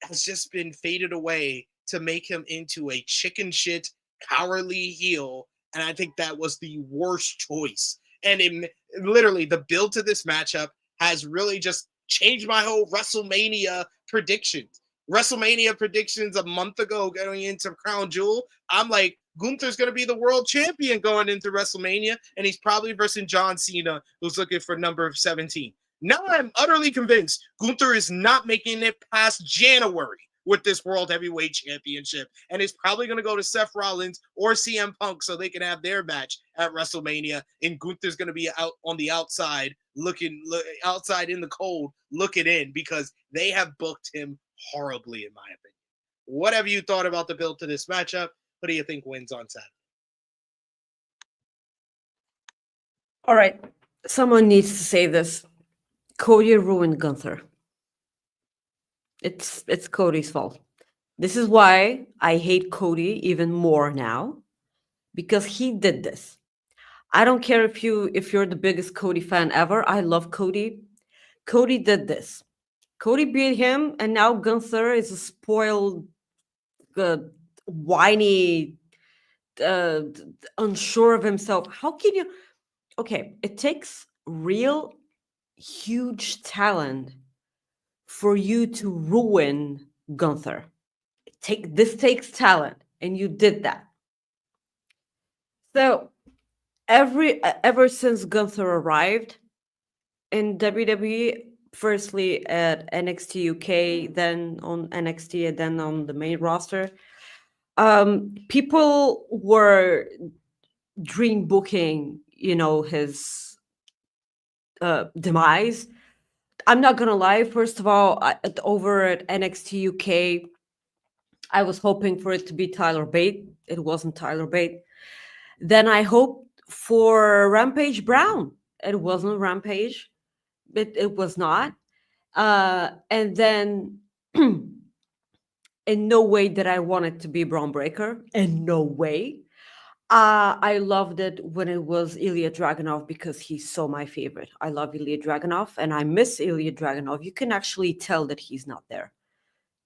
has just been faded away to make him into a chicken shit, cowardly heel. And I think that was the worst choice. And literally, the build to this matchup has really just changed my whole WrestleMania predictions. WrestleMania predictions a month ago going into Crown Jewel, I'm like, Gunther's going to be the world champion going into WrestleMania, and he's probably versus John Cena, who's looking for number 17. Now I'm utterly convinced Gunther is not making it past January with this World Heavyweight Championship, and is probably going to go to Seth Rollins or CM Punk so they can have their match at WrestleMania, and Gunther's going to be out on the outside, outside in the cold, looking in, because they have booked him horribly, in my opinion. What have you thought about the build to this matchup? What do you think wins on Saturday? All right. Someone needs to say this. Cody ruined Gunther. It's Cody's fault. This is why I hate Cody even more now, because he did this. I don't care if you're the biggest Cody fan ever. I love Cody. Cody did this. Cody beat him, and now Gunther is a spoiled, whiny, unsure of himself. How can you? Okay, it takes real huge talent for you to ruin Gunther. This takes talent, and you did that. So ever since Gunther arrived in WWE, firstly at NXT UK, then on NXT, and then on the main roster, people were dream booking, his demise. I'm not gonna lie. First of all, over at NXT UK, I was hoping for it to be Tyler Bate. It wasn't Tyler Bate. Then I hoped for Rampage Brown. It wasn't Rampage. It was not. And then in no way did I want it to be Braun Breaker. In no way. I loved it when it was Ilya Dragunov, because he's so my favorite. I love Ilya Dragunov, and I miss Ilya Dragunov. You can actually tell that he's not there.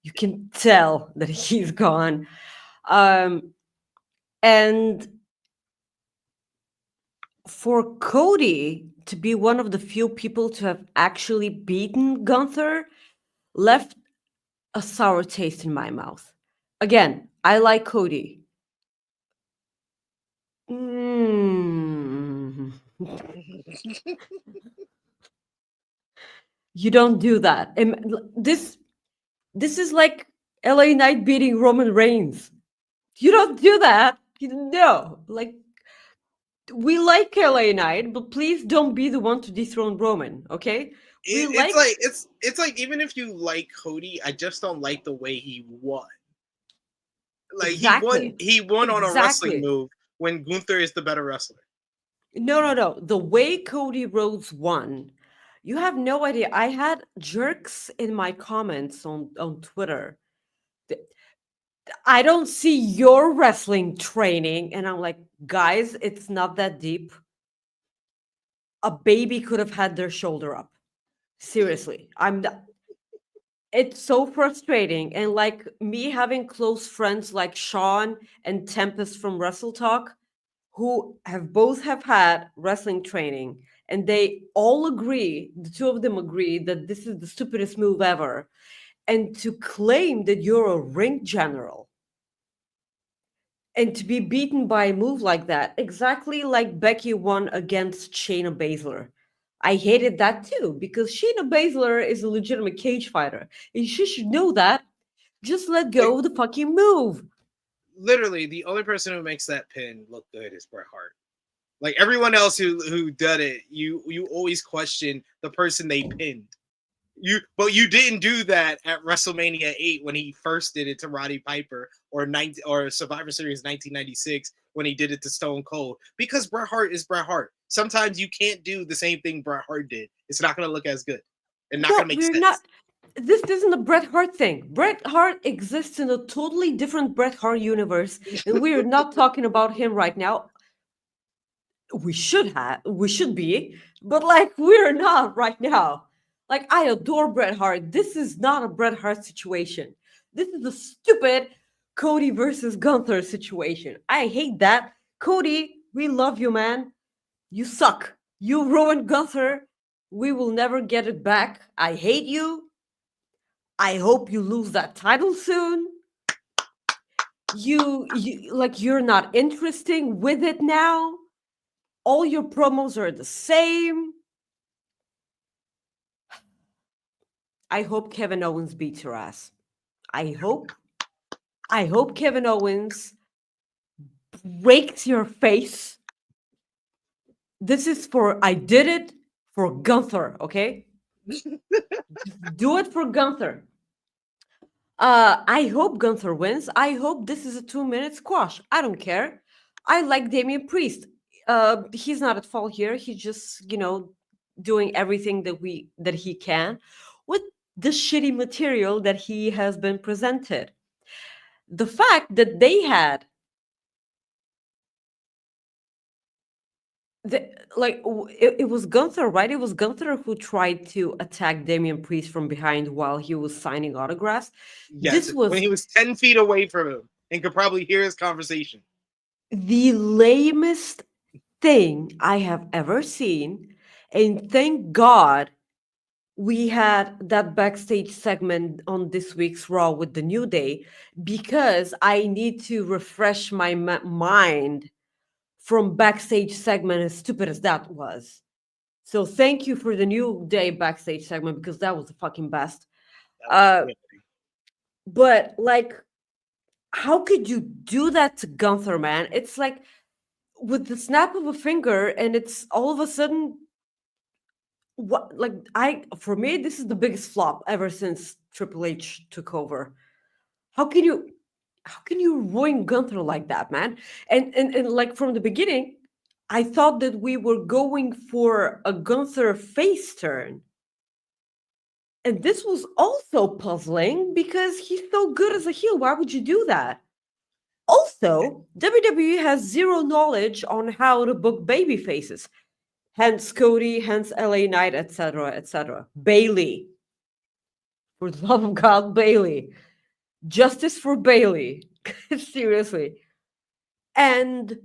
You can tell that he's gone. And for Cody to be one of the few people to have actually beaten Gunther left a sour taste in my mouth. Again, I like Cody. You don't do that. This is like LA Knight beating Roman Reigns. You don't do that. No, like we like LA Knight, but please don't be the one to dethrone Roman. Okay? It's like even if you like Cody, I just don't like the way he won. Like exactly. he won on a wrestling Exactly. move when Gunther is the better wrestler. No. The way Cody Rhodes won, you have no idea. I had jerks in my comments on Twitter. I don't see your wrestling training. And I'm like, guys, it's not that deep. A baby could have had their shoulder up. Seriously. It's so frustrating. And like me having close friends like Sean and Tempest from Wrestle Talk, who both have had wrestling training, and they all agree, the two of them agree, that this is the stupidest move ever. And to claim that you're a ring general and to be beaten by a move like that, exactly like Becky won against Shayna Baszler. I hated that too, because Shayna Baszler is a legitimate cage fighter. And she should know that. Just let go of the fucking move. Literally, the only person who makes that pin look good is Bret Hart. Like everyone else who did it, you always question the person they pinned. But you didn't do that at WrestleMania 8 when he first did it to Roddy Piper, or Survivor Series 1996 when he did it to Stone Cold, because Bret Hart is Bret Hart. Sometimes you can't do the same thing Bret Hart did. It's not going to look as good and not going to make sense. This isn't a Bret Hart thing. Bret Hart exists in a totally different Bret Hart universe, and we're not talking about him right now. We should be, but like we're not right now. Like I adore Bret Hart. This is not a Bret Hart situation. This is a stupid Cody versus Gunther situation. I hate that. Cody, we love you, man. You suck. You ruined Gunther. We will never get it back. I hate you. I hope you lose that title soon. You like you're not interesting with it now. All your promos are the same. I hope Kevin Owens beats your ass. I hope Kevin Owens breaks your face. This is I did it for Gunther, okay? Do it for Gunther. I hope Gunther wins. I hope this is a 2-minute squash. I don't care. I like Damian Priest. He's not at fault here. He's just, doing everything that he can with the shitty material that he has been presented. The fact that they had it was Gunther, right? It was Gunther who tried to attack Damian Priest from behind while he was signing autographs. Yes, when he was 10 feet away from him and could probably hear his conversation. The lamest thing I have ever seen, and thank God we had that backstage segment on this week's Raw with the New Day, because I need to refresh my mind from backstage segment, as stupid as that was. So thank you for the New Day backstage segment, because that was the fucking best. But like, how could you do that to Gunther, man? It's like with the snap of a finger, and it's all of a sudden for me, this is the biggest flop ever since Triple H took over. How can you ruin Gunther like that, man? And like from the beginning, I thought that we were going for a Gunther face turn. And this was also puzzling because he's so good as a heel. Why would you do that? Also, WWE has zero knowledge on how to book baby faces. Hence Cody, hence LA Knight, etc., etc. Bayley. For the love of God, Bayley. Justice for Bayley. Seriously. And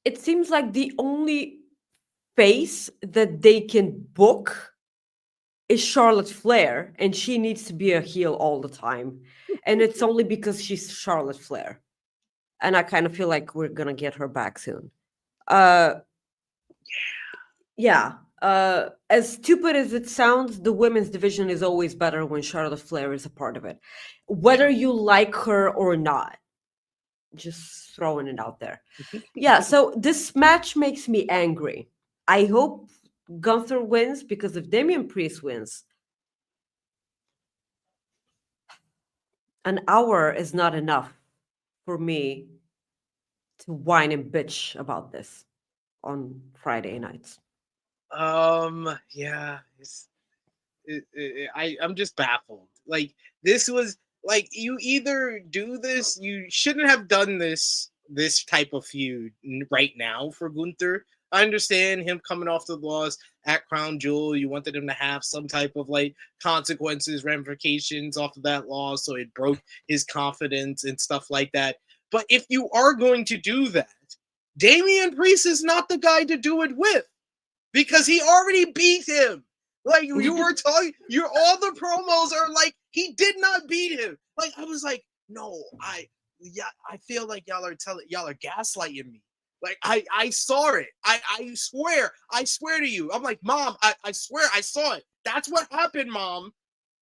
it seems like the only face that they can book is Charlotte Flair, and she needs to be a heel all the time. And it's only because she's Charlotte Flair. And I kind of feel like we're going to get her back soon. Yeah. As stupid as it sounds, the women's division is always better when Charlotte Flair is a part of it. Whether you like her or not. Just throwing it out there. Yeah, so this match makes me angry. I hope Gunther wins because if Damian Priest wins, an hour is not enough for me to whine and bitch about this on Friday nights. Yeah, I'm just baffled. Like, this was like, you either do this, you shouldn't have done this type of feud right now for Gunther. I understand him coming off the loss at Crown Jewel. You wanted him to have some type of like consequences, ramifications off of that loss, so it broke his confidence and stuff like that. But if you are going to do that, Damian Priest is not the guy to do it with, because he already beat him. Like, you were talking, all the promos are like, he did not beat him. Like, I was like, no, I feel like y'all are gaslighting me. Like, I saw it. I swear to you. I'm like, Mom, I swear I saw it. That's what happened, Mom.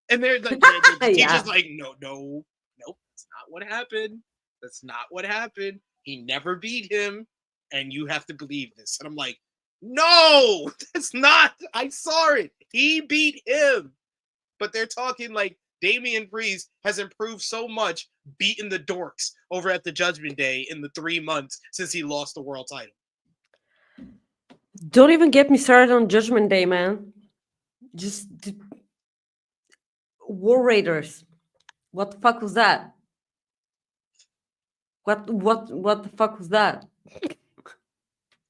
And they're like, the teacher's like, nope, that's not what happened. That's not what happened. He never beat him, and you have to believe this. And I'm like, no, that's not. I saw it. He beat him. But they're talking like Damian Priest has improved so much beating the dorks over at the Judgment Day in the 3 months since he lost the world title. Don't even get me started on Judgment Day, man. Just War Raiders. What the fuck was that? What the fuck was that?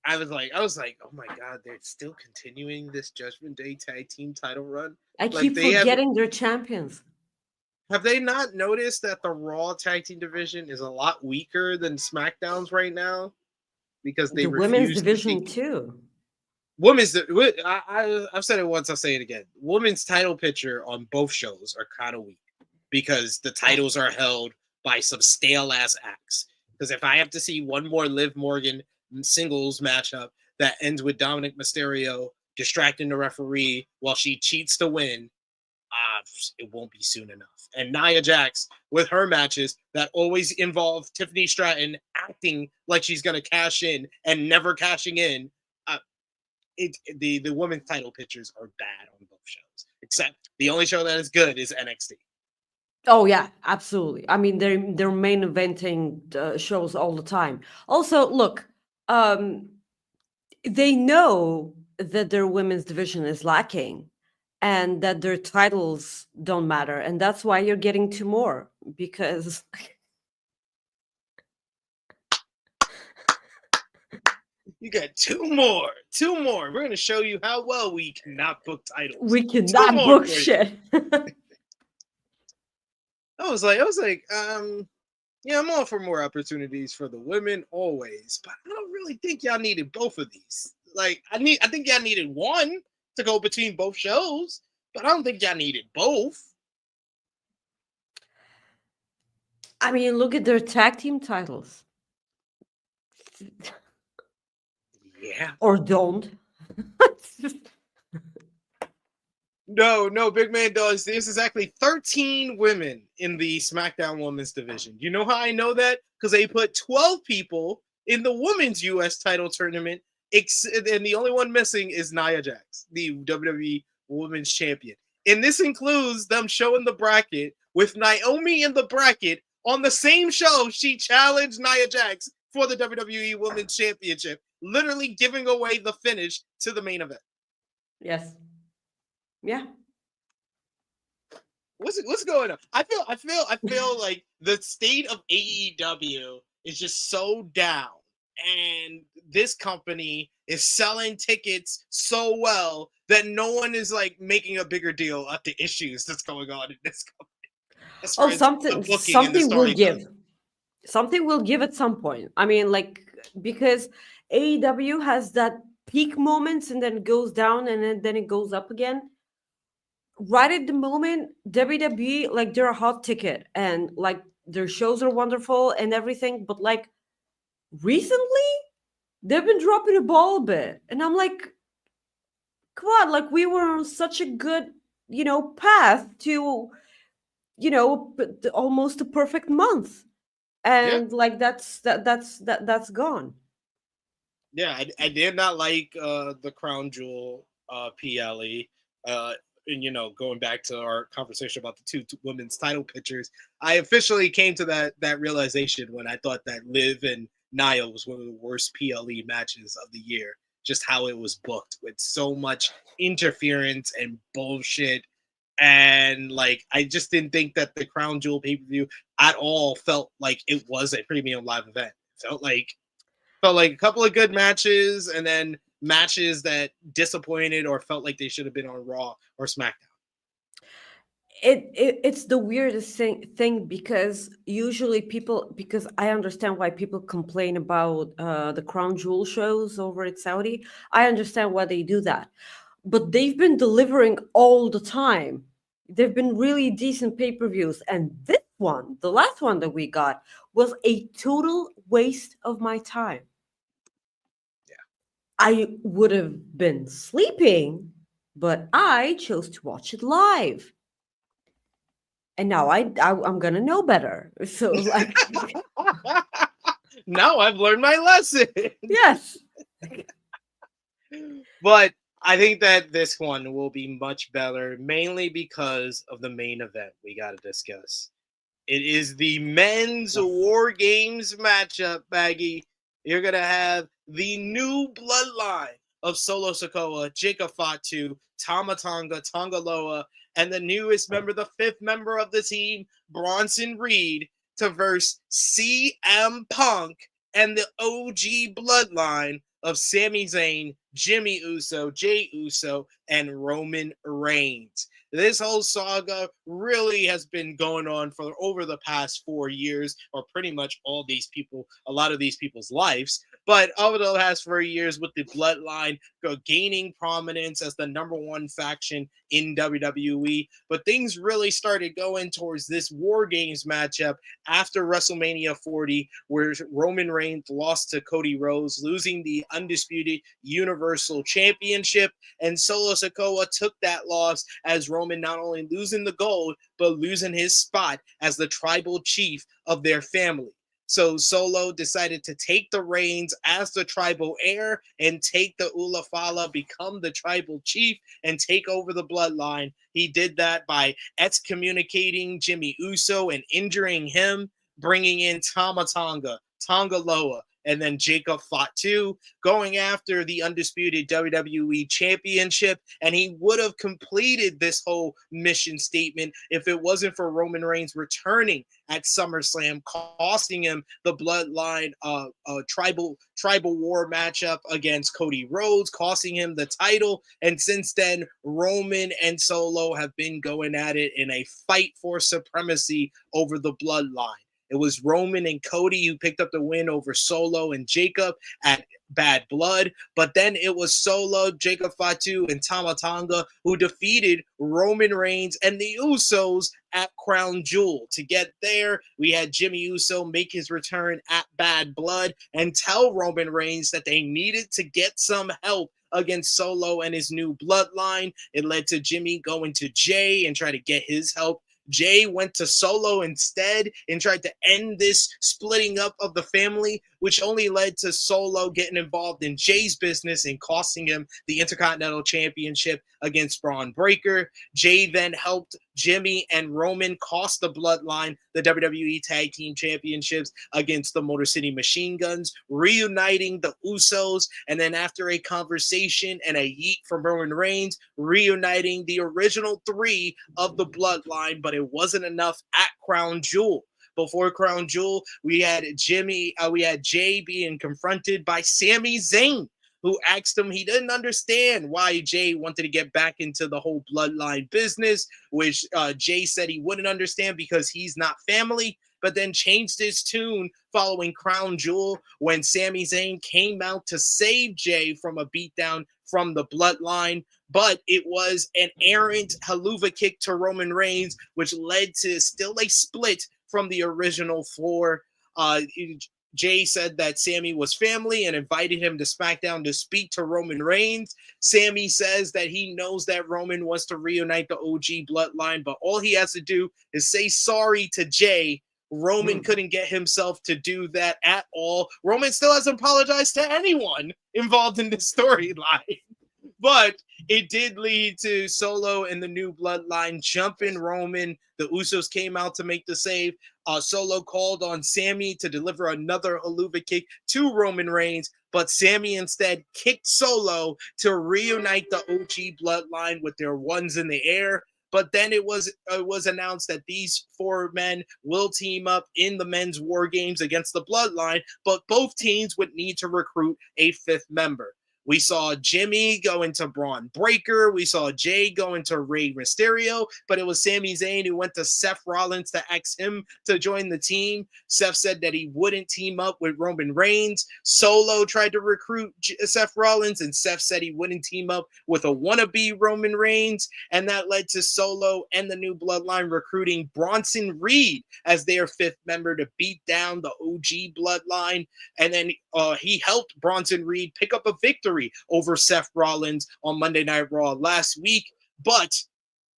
I was like, oh my God, they're still continuing this Judgment Day tag team title run. I keep forgetting they're champions. Have they not noticed that the Raw tag team division is a lot weaker than SmackDown's right now? Because they the women's division too. Women's, I've said it once, I'll say it again. Women's title picture on both shows are kind of weak because the titles are held by some stale ass acts. Because if I have to see one more Liv Morgan singles matchup that ends with Dominic Mysterio distracting the referee while she cheats to win, it won't be soon enough. And Nia Jax with her matches that always involve Tiffany Stratton acting like she's going to cash in and never cashing in. The women's title pictures are bad on both shows, except the only show that is good is NXT. Oh yeah, absolutely. I mean, they're main eventing shows all the time. Also, look, they know that their women's division is lacking and that their titles don't matter, and that's why you're getting 2 more, because you got 2 more. We're going to show you how well we cannot book titles. We cannot book shit. I was like, yeah, I'm all for more opportunities for the women always, but I don't really think y'all needed both of these. Like, I think y'all needed one to go between both shows, but I don't think y'all needed both. I mean, look at their tag team titles. Yeah. Or don't. No, big man does. There's exactly 13 women in the SmackDown Women's division. You know how I know that? Because they put 12 people in the Women's U.S. title tournament, and the only one missing is Nia Jax, the WWE Women's Champion. And this includes them showing the bracket with Naomi in the bracket on the same show. She challenged Nia Jax for the WWE Women's Championship, literally giving away the finish to the main event. Yes. Yeah. What's going on? I feel like the state of AEW is just so down, and this company is selling tickets so well that no one is like making a bigger deal of the issues that's going on in this company. Something will give. Something will give at some point. I mean, like, because AEW has that peak moments and then it goes down and then it goes up again. Right at the moment, WWE, like, they're a hot ticket and like their shows are wonderful and everything, but like recently they've been dropping the ball a bit, and I'm like, come on, like we were on such a good, path to, almost a perfect month, Yeah. and like that's gone. Yeah, I did not like the crown jewel PLE. And going back to our conversation about the two women's title pictures, I officially came to that realization when I thought that Liv and Nia was one of the worst PLE matches of the year. Just how it was booked with so much interference and bullshit. And like I just didn't think that the crown jewel pay-per-view at all felt like it was a premium live event. It felt like a couple of good matches and then matches that disappointed or felt like they should have been on Raw or SmackDown. It's the weirdest thing because usually people, because I understand why people complain about the crown jewel shows over at Saudi. I understand why they do that, but they've been delivering all the time. They've been really decent pay-per-views, and this one, the last one that we got, was a total waste of my time. I would have been sleeping, but I chose to watch it live. And now I'm gonna know better. So like, Now I've learned my lesson. yes. But I think that this one will be much better, mainly because of the main event we got to discuss. It is the men's War Games matchup, Maggie. You're going to have the new bloodline of Solo Sikoa, Jacob Fatu, Tama Tonga, Tonga Loa, and the newest member, the fifth member of the team, Bronson Reed, to verse CM Punk and the OG bloodline of Sami Zayn, Jimmy Uso, Jey Uso, and Roman Reigns. This whole saga really has been going on for over the past 4 years, or pretty much a lot of these people's lives. But over the last 4 years, with the bloodline gaining prominence as the number one faction in WWE, but things really started going towards this War Games matchup after WrestleMania 40, where Roman Reigns lost to Cody Rhodes, losing the undisputed Universal Championship, and Solo Sikoa took that loss as Roman not only losing the gold, but losing his spot as the tribal chief of their family. So Solo decided to take the reins as the tribal heir and take the Ulafala, become the tribal chief, and take over the bloodline. He did that by excommunicating Jimmy Uso and injuring him, bringing in Tama Tonga, Tonga Loa, and then Jacob Fatu, going after the undisputed WWE Championship. And he would have completed this whole mission statement if it wasn't for Roman Reigns returning at SummerSlam, costing him the bloodline tribal war matchup against Cody Rhodes, costing him the title. And since then, Roman and Solo have been going at it in a fight for supremacy over the bloodline. It was Roman and Cody who picked up the win over Solo and Jacob at Bad Blood. But then it was Solo, Jacob Fatu, and Tama Tonga who defeated Roman Reigns and the Usos at Crown Jewel. To get there, we had Jimmy Uso make his return at Bad Blood and tell Roman Reigns that they needed to get some help against Solo and his new bloodline. It led to Jimmy going to Jay and try to get his help. Jay went to Solo instead and tried to end this splitting up of the family, which only led to Solo getting involved in Jay's business and costing him the Intercontinental Championship against Braun Breaker. Jay then helped Jimmy and Roman cost the bloodline the WWE Tag Team Championships against the Motor City Machine Guns, reuniting the Usos, and then after a conversation and a yeet from Roman Reigns, reuniting the original three of the bloodline, but it wasn't enough at Crown Jewel. Before Crown Jewel, we had Jay being confronted by Sami Zayn, who asked him, he didn't understand why Jay wanted to get back into the whole bloodline business, which Jay said he wouldn't understand because he's not family, but then changed his tune following Crown Jewel when Sami Zayn came out to save Jay from a beatdown from the bloodline. But it was an errant haluva kick to Roman Reigns, which led to still a split from the original four. Jay said that Sami was family and invited him to SmackDown to speak to Roman Reigns. Sami says that he knows that Roman wants to reunite the OG bloodline, but all he has to do is say sorry to Jay. Roman couldn't get himself to do that at all. Roman still hasn't apologized to anyone involved in this storyline. But it did lead to Solo and the new bloodline jumping Roman. The Usos came out to make the save. Solo called on Sami to deliver another haluva kick to Roman Reigns, but Sami instead kicked Solo to reunite the OG bloodline with their ones in the air. But then it was announced that these four men will team up in the men's war games against the bloodline, but both teams would need to recruit a fifth member. We saw Jimmy go into Braun Breaker. We saw Jay go into Rey Mysterio, but it was Sami Zayn who went to Seth Rollins to ask him to join the team. Seth said that he wouldn't team up with Roman Reigns. Solo tried to recruit Seth Rollins, and Seth said he wouldn't team up with a wannabe Roman Reigns, and that led to Solo and the new bloodline recruiting Bronson Reed as their fifth member to beat down the OG bloodline, and then he helped Bronson Reed pick up a victory over Seth Rollins on Monday Night Raw last week, but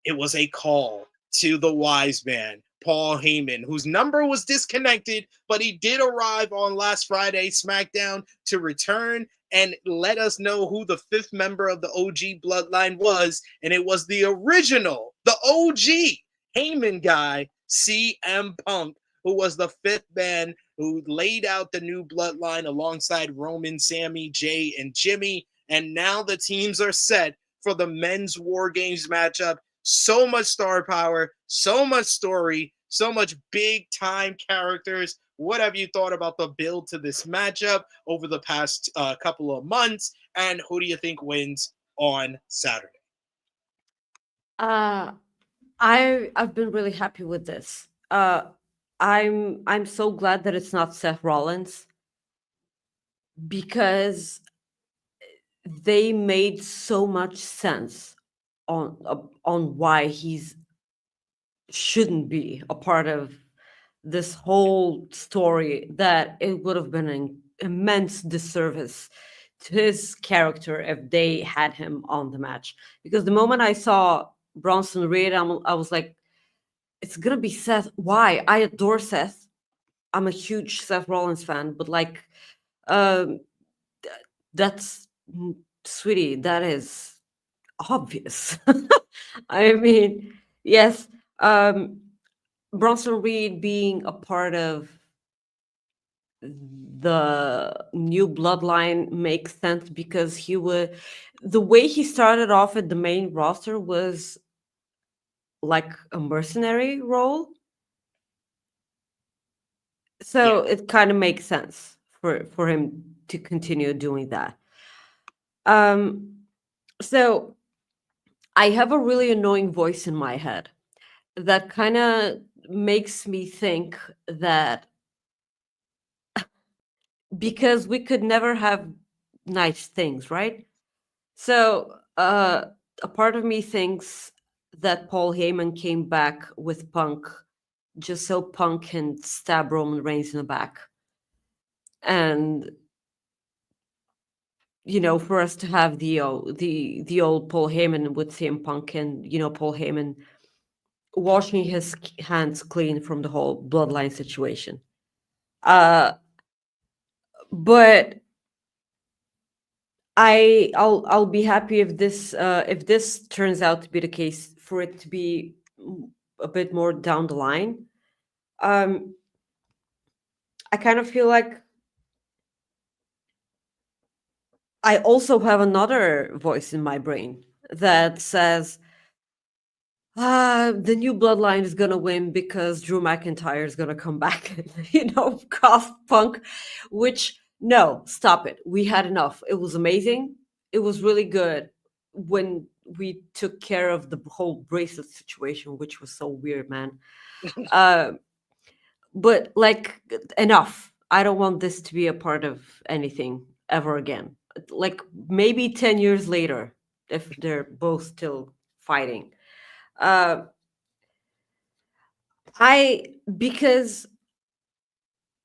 it was a call to the wise man, Paul Heyman, whose number was disconnected, but he did arrive on last Friday SmackDown to return and let us know who the fifth member of the OG bloodline was, and it was the original, the OG Heyman guy, CM Punk, who was the fifth man who laid out the new bloodline alongside Roman, Sami, Jay, and Jimmy. And now the teams are set for the men's War Games matchup. So much star power, so much story, so much big time characters. What have you thought about the build to this matchup over the past couple of months? And who do you think wins on Saturday? I've been really happy with this. I'm so glad that it's not Seth Rollins, because they made so much sense on why he's shouldn't be a part of this whole story, that it would have been an immense disservice to his character if they had him on the match. Because the moment I saw Bronson Reed, I was like, it's gonna be Seth. Why? I adore Seth. I'm a huge Seth Rollins fan, but like, um, that's sweetie, that is obvious. I mean, yes, Bronson Reed being a part of the new bloodline makes sense, because the way he started off at the main roster was like a mercenary role. So it kind of makes sense for him to continue doing that. So I have a really annoying voice in my head that kind of makes me think that because we could never have nice things, right? So a part of me thinks that Paul Heyman came back with Punk just so Punk can stab Roman Reigns in the back. And for us to have the old Paul Heyman with CM Punk, and Paul Heyman washing his hands clean from the whole bloodline situation. But I'll be happy if this turns out to be the case, for it to be a bit more down the line. I kind of feel like I also have another voice in my brain that says, the new bloodline is gonna win because Drew McIntyre is gonna come back and, cost Punk, which, no, stop it. We had enough. It was amazing. It was really good when we took care of the whole bracelet situation, which was so weird, man. But like, enough. I don't want this to be a part of anything ever again. Like, maybe 10 years later, if they're both still fighting. Because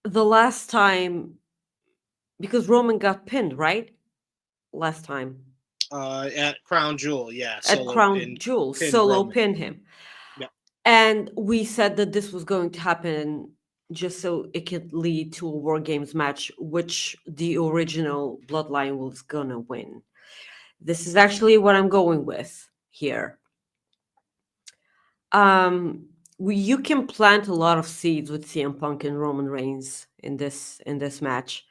the last time, because Roman got pinned, right? Last time At Crown Jewel, yeah, at Solo Crown Jewel, pinned Solo Roman. pinned him. Yeah. And we said that this was going to happen just so it could lead to a War Games match, which the original Bloodline was gonna win. This is actually what I'm going with here. You can plant a lot of seeds with CM Punk and Roman Reigns in this match.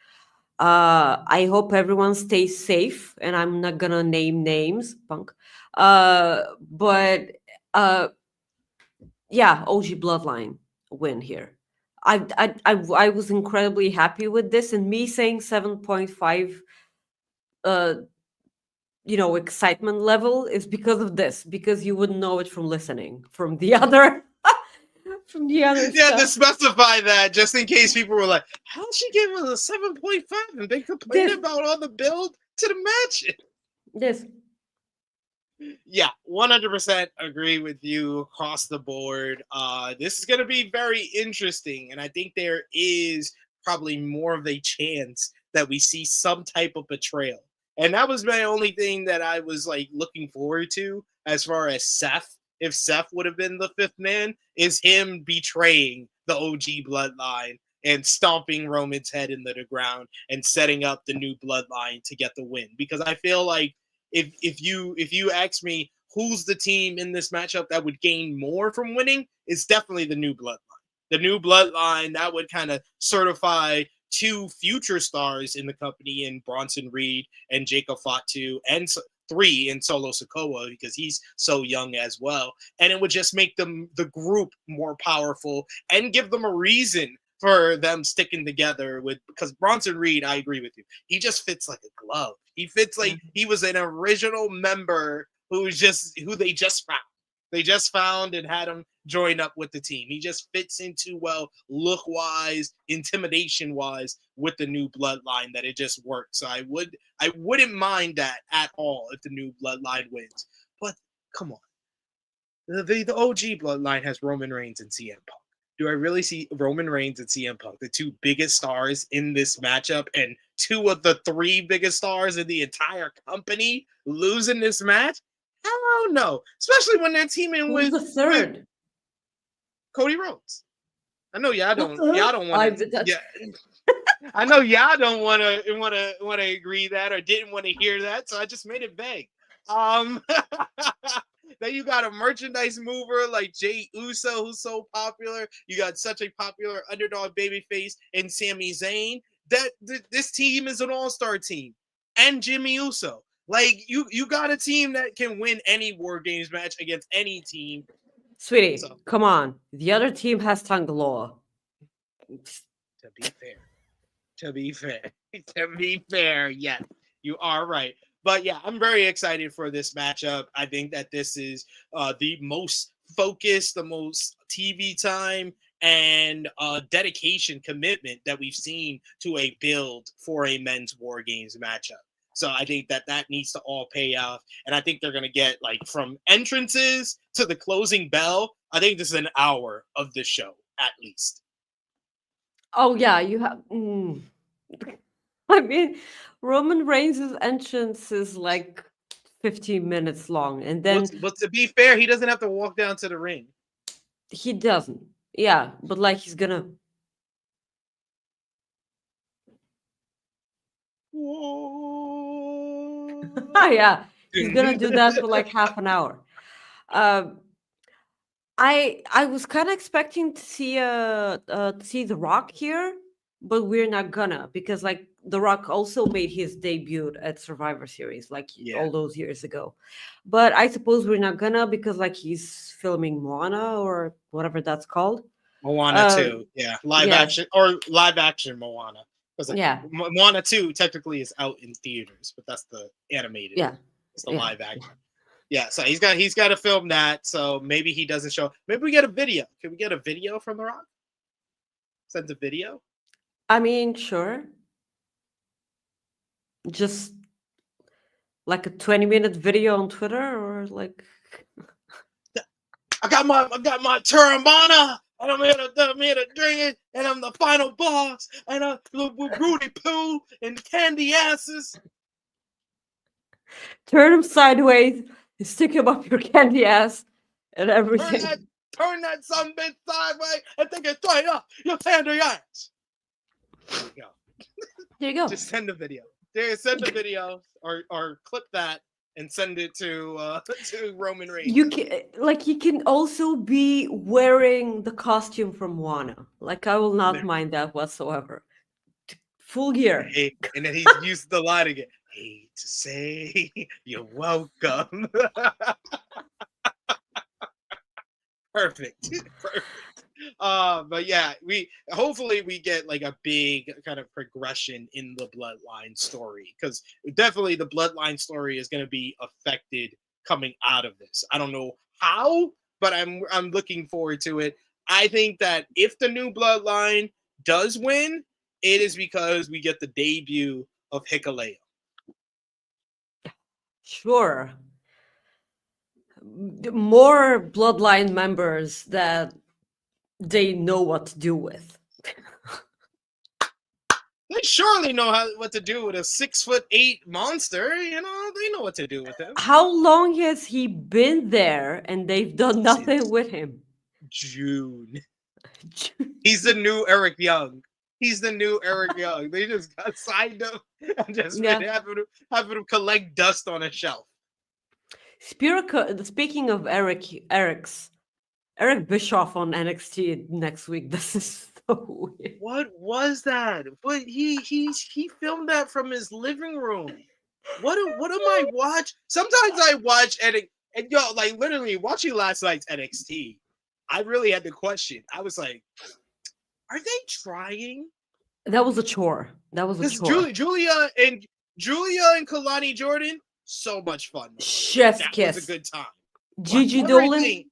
I hope everyone stays safe, and I'm not gonna name names, Punk. But yeah, OG Bloodline win here. I was incredibly happy with this, and me saying 7.5 excitement level is because of this, because you wouldn't know it from listening from the other from the other Yeah, to stuff. specify that, just in case people were like, how'd she give us a 7.5 and they complain This about all the build to the match? this Yeah, 100% agree with you across the board. This is going to be very interesting, and I think there is probably more of a chance that we see some type of betrayal. And that was my only thing that I was like looking forward to as far as Seth. If Seth would have been the fifth man, is him betraying the OG bloodline and stomping Roman's head into the ground and setting up the new bloodline to get the win. Because I feel like if you ask me who's the team in this matchup that would gain more from winning, it's definitely the new bloodline. The new bloodline that would kind of certify two future stars in the company in Bronson Reed and Jacob Fatu, and three in Solo Sikoa because he's so young as well. And it would just make the group more powerful and give them a reason for them sticking together with, because Bronson Reed, I agree with you. He just fits like a glove. He fits like he was an original member who they just found. They just found and had him join up with the team. He just fits in too well, look wise, intimidation wise, with the new bloodline that it just works. So I wouldn't mind that at all if the new bloodline wins. But come on. The OG bloodline has Roman Reigns and CM Punk. Do I really see Roman Reigns and CM Punk, the two biggest stars in this matchup, and two of the three biggest stars in the entire company losing this match? Hell no. Especially when they're teaming who's the with third? Cody Rhodes. I know y'all What don't the hell? want to. Yeah, I know y'all don't want to agree that or didn't want to hear that, so I just made it vague. Then you got a merchandise mover like Jay Uso, who's so popular. You got such a popular underdog babyface in Sami Zayn. This team is an all-star team, and Jimmy Uso. Like you got a team that can win any War Games match against any team. Sweetie, So, come on. The other team has Tonga law. to be fair, yes, you are right. But yeah, I'm very excited for this matchup. I think that this is the most focused, the most TV time, and dedication commitment that we've seen to a build for a men's War Games matchup. So I think that needs to all pay off. And I think they're going to get, like, from entrances to the closing bell, I think this is an hour of the show at least. Oh yeah, you have. I mean, Roman Reigns' entrance is like 15 minutes long, and then But to be fair, he doesn't have to walk down to the ring. he doesn't. Yeah, but like he's gonna. Yeah, he's gonna do that for like half an hour. I was kind of expecting to see The Rock here, but we're not gonna, because like The Rock also made his debut at Survivor Series like all those years ago. But I suppose we're not gonna, because like he's filming Moana or whatever that's called. Moana 2, yeah, live action Moana. Yeah, Moana 2 technically is out in theaters, but that's the animated. yeah, it's the live action. Yeah, so he's got to film that. So maybe he doesn't show. Maybe we get a video. Can we get a video from The Rock? Send a video. I mean, sure. Just like a 20-minute video on Twitter, or like I got my Terramana. and I'm here to drink it, and I'm the final boss, and I'm with Rudy Poo and candy asses. Turn him sideways, stick him up your candy ass, and everything. Turn that some bitch sideways and take it straight up your candy ass. There you go. There you go. Just send a video. Send the video or clip that and send it to Roman Reigns. You can also be wearing the costume from Wano. Like, I will not mind that whatsoever. Full gear. Hey, and then he's used the line again. Hate to say you're welcome. Perfect. But yeah, hopefully we get like a big kind of progression in the Bloodline story, because definitely the Bloodline story is going to be affected coming out of this. I don't know how, but I'm looking forward to it. I think that if the new Bloodline does win, it is because we get the debut of Hikuleo. Sure. More Bloodline members that they know what to do with. They surely know what to do with a 6'8" monster. You know, they know what to do with him. How long has he been there and they've done nothing with him? June. He's the new Eric Young. He's the new Eric Young. They just got signed up and just been having him collect dust on a shelf. Speaking of Eric Bischoff on NXT next week. This is so weird. What was that? But he filmed that from his living room. What am I watch? Sometimes I watch and yo, like literally watching last night's NXT, I really had to question. I was like, are they trying? That was a chore. Julia and Kalani Jordan, so much fun. Chef's kiss. Was a good time. Gigi Dolan.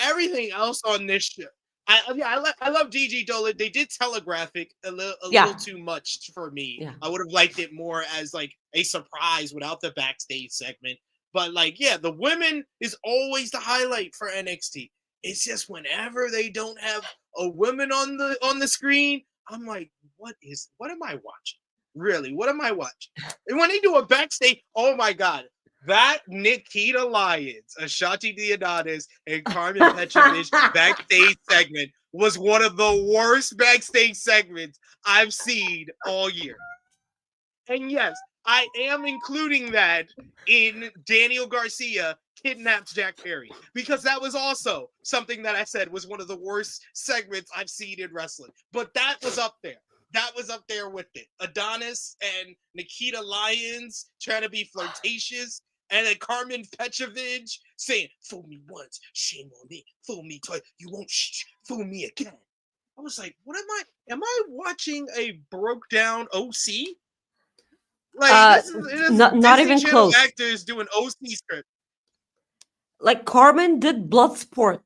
Everything else on this show. I love Gigi Dolan. They did telegraph it a little too much for me. Yeah. I would have liked it more as like a surprise without the backstage segment. But like, yeah, the women is always the highlight for NXT. It's just whenever they don't have a woman on the screen, I'm like, what am I watching? Really, what am I watching? And when they do a backstage, oh my god. That Nikita Lyons, Ashanti Diadonis, and Carmen Petrovich backstage segment was one of the worst backstage segments I've seen all year. And yes, I am including that in Daniel Garcia kidnaps Jack Perry, because that was also something that I said was one of the worst segments I've seen in wrestling. But that was up there. That was up there with it. Adonis and Nikita Lyons trying to be flirtatious. And then Carmen Petrovich saying, fool me once, shame on me. Fool me twice, you won't fool me again. I was like, what am I watching a broke down OC? Like, this is not even close. Actors doing OC script. Like Carmen did Bloodsport.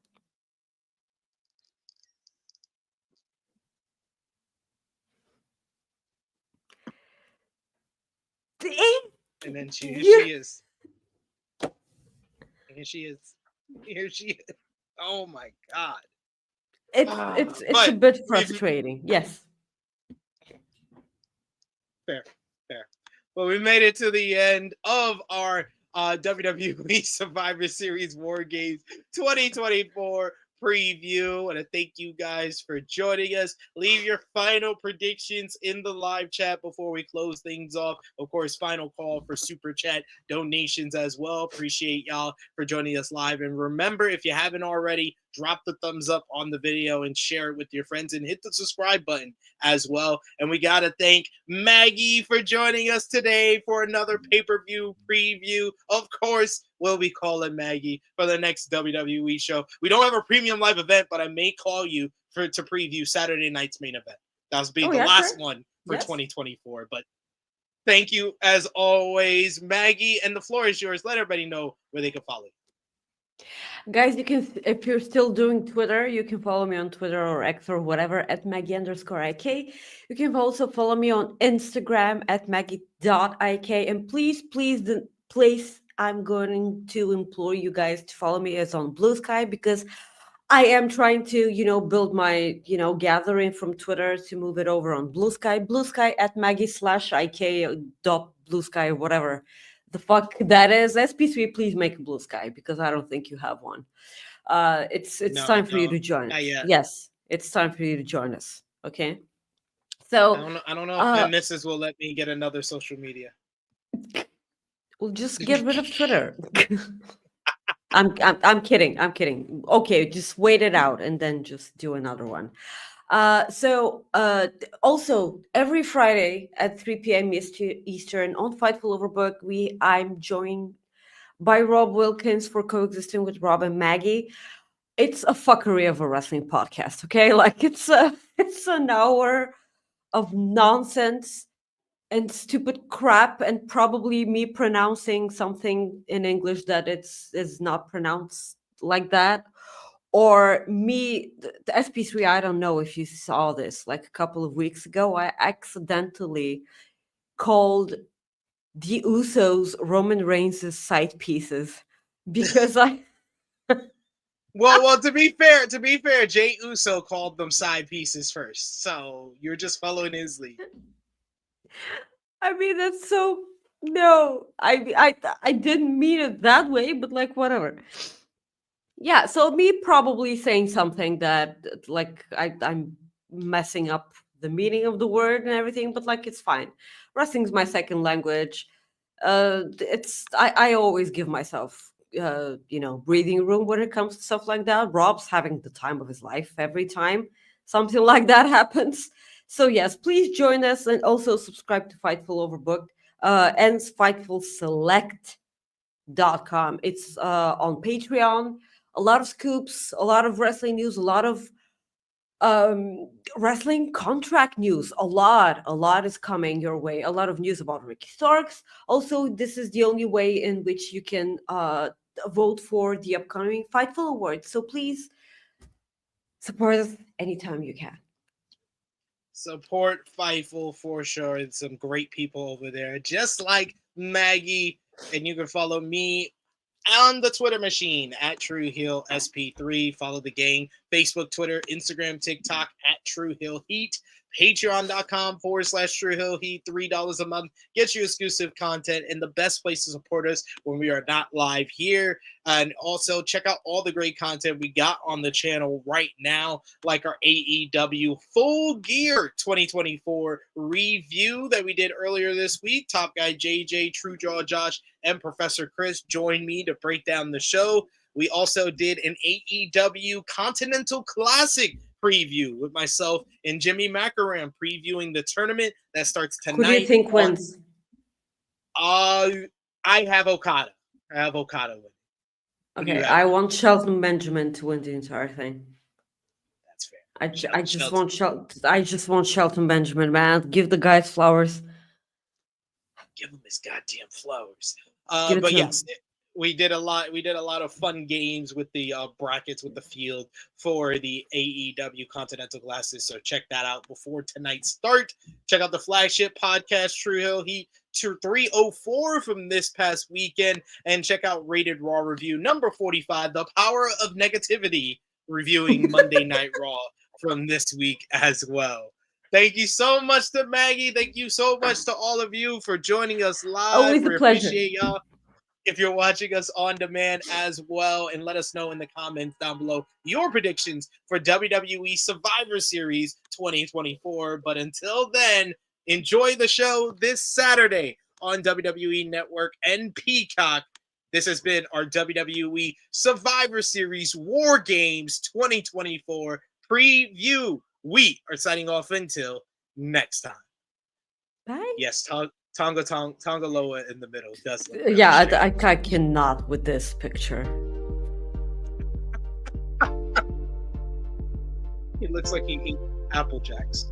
And then here she is. Here she is. Oh my god. It's a bit frustrating. Yes. Fair. Well, we made it to the end of our WWE Survivor Series WarGames 2024 preview. I want to thank you guys for joining us. Leave your final predictions in the live chat before we close things off. Of course, final call for super chat donations as well. Appreciate y'all for joining us live. And remember, if you haven't already, drop the thumbs up on the video and share it with your friends and hit the subscribe button as well. And we got to thank Maggie for joining us today for another pay-per-view preview. Of course, we'll be calling Maggie for the next WWE show. We don't have a premium live event, but I may call you to preview Saturday night's main event. That'll be the last one for 2024. But thank you as always, Maggie, and the floor is yours. Let everybody know where they can follow you. Guys, you can, if you're still doing Twitter, you can follow me on Twitter or X or whatever at Maggie_IK. You can also follow me on Instagram at Maggie.IK. And please, the place I'm going to implore you guys to follow me is on Blue Sky, because I am trying to, build my, gathering from Twitter to move it over on Blue Sky. Blue Sky at Maggie/IK dot Blue Sky, whatever the fuck that is. SP3, please make a Blue Sky because I don't think you have one. It's No, I time for you to don't. join Not us. yet. Yes, it's time for you to join us. Okay. I So, don't know. I don't know if my missus will let me get another social media. we'll just get rid of Twitter. I'm kidding. I'm kidding. Okay, just wait it out and then just do another one. Also every Friday at 3 p.m. Eastern on Fightful Overbooked, I'm joined by Rob Wilkins for coexisting with Rob and Maggie. It's a fuckery of a wrestling podcast, okay? Like it's an hour of nonsense and stupid crap and probably me pronouncing something in English that is not pronounced like that. Or me, the SP3, I don't know if you saw this, like a couple of weeks ago, I accidentally called the Usos Roman Reigns' side pieces because Well, to be fair, Jay Uso called them side pieces first, so you're just following his lead. I mean, that's so no. I didn't mean it that way, but like whatever. Yeah, so me probably saying something that like I'm messing up the meaning of the word and everything, but like it's fine. Wrestling's my second language. I always give myself breathing room when it comes to stuff like that. Rob's having the time of his life every time something like that happens. So yes, please join us and also subscribe to Fightful Overbooked and FightfulSelect.com. It's on Patreon. A lot of scoops, a lot of wrestling news, a lot of wrestling contract news. A lot is coming your way. A lot of news about Ricky Starks. Also, this is the only way in which you can vote for the upcoming Fightful Awards. So please support us anytime you can. Support Fightful for sure. And some great people over there, just like Maggie. And you can follow me on the Twitter machine at True Hill SP3. Follow the gang. Facebook, Twitter, Instagram, TikTok at True Hill Heat. Patreon.com/True Hill Heat. $3 a month gets you exclusive content and the best place to support us when we are not live here. And also check out all the great content we got on the channel right now, like our AEW Full Gear 2024 review that we did earlier this week. Top Guy JJ, True Draw Josh, and Professor Chris joined me to break down the show. We also did an AEW Continental Classic preview with myself and Jimmy Macaram previewing the tournament that starts tonight. Who do you think wins? I have Okada. Winning. Okay, I want Shelton Benjamin to win the entire thing. That's fair. I just want Shelton Benjamin, man. Give the guys flowers. Give him his goddamn flowers. Give it But to yes, him. we did a lot of fun games with the brackets with the field for the AEW Continental Classes. So check that out before tonight's start. Check out the flagship podcast, True Hill Heat 304 from this past weekend, and check out Rated Raw Review number 45, The Power of Negativity, reviewing Monday Night Raw from this week as well. Thank you so much to Maggie. Thank you so much to all of you for joining us live. Always a We pleasure. appreciate y'all. If you're watching us on demand as well, and let us know in the comments down below your predictions for WWE Survivor Series 2024. But until then, enjoy the show this Saturday on WWE Network and Peacock. This has been our WWE Survivor Series War Games 2024 preview. We are signing off until next time. Bye. Yes, Tonga Loa in the middle does look Yeah, really I cannot with this picture. It looks like he ate Apple Jacks.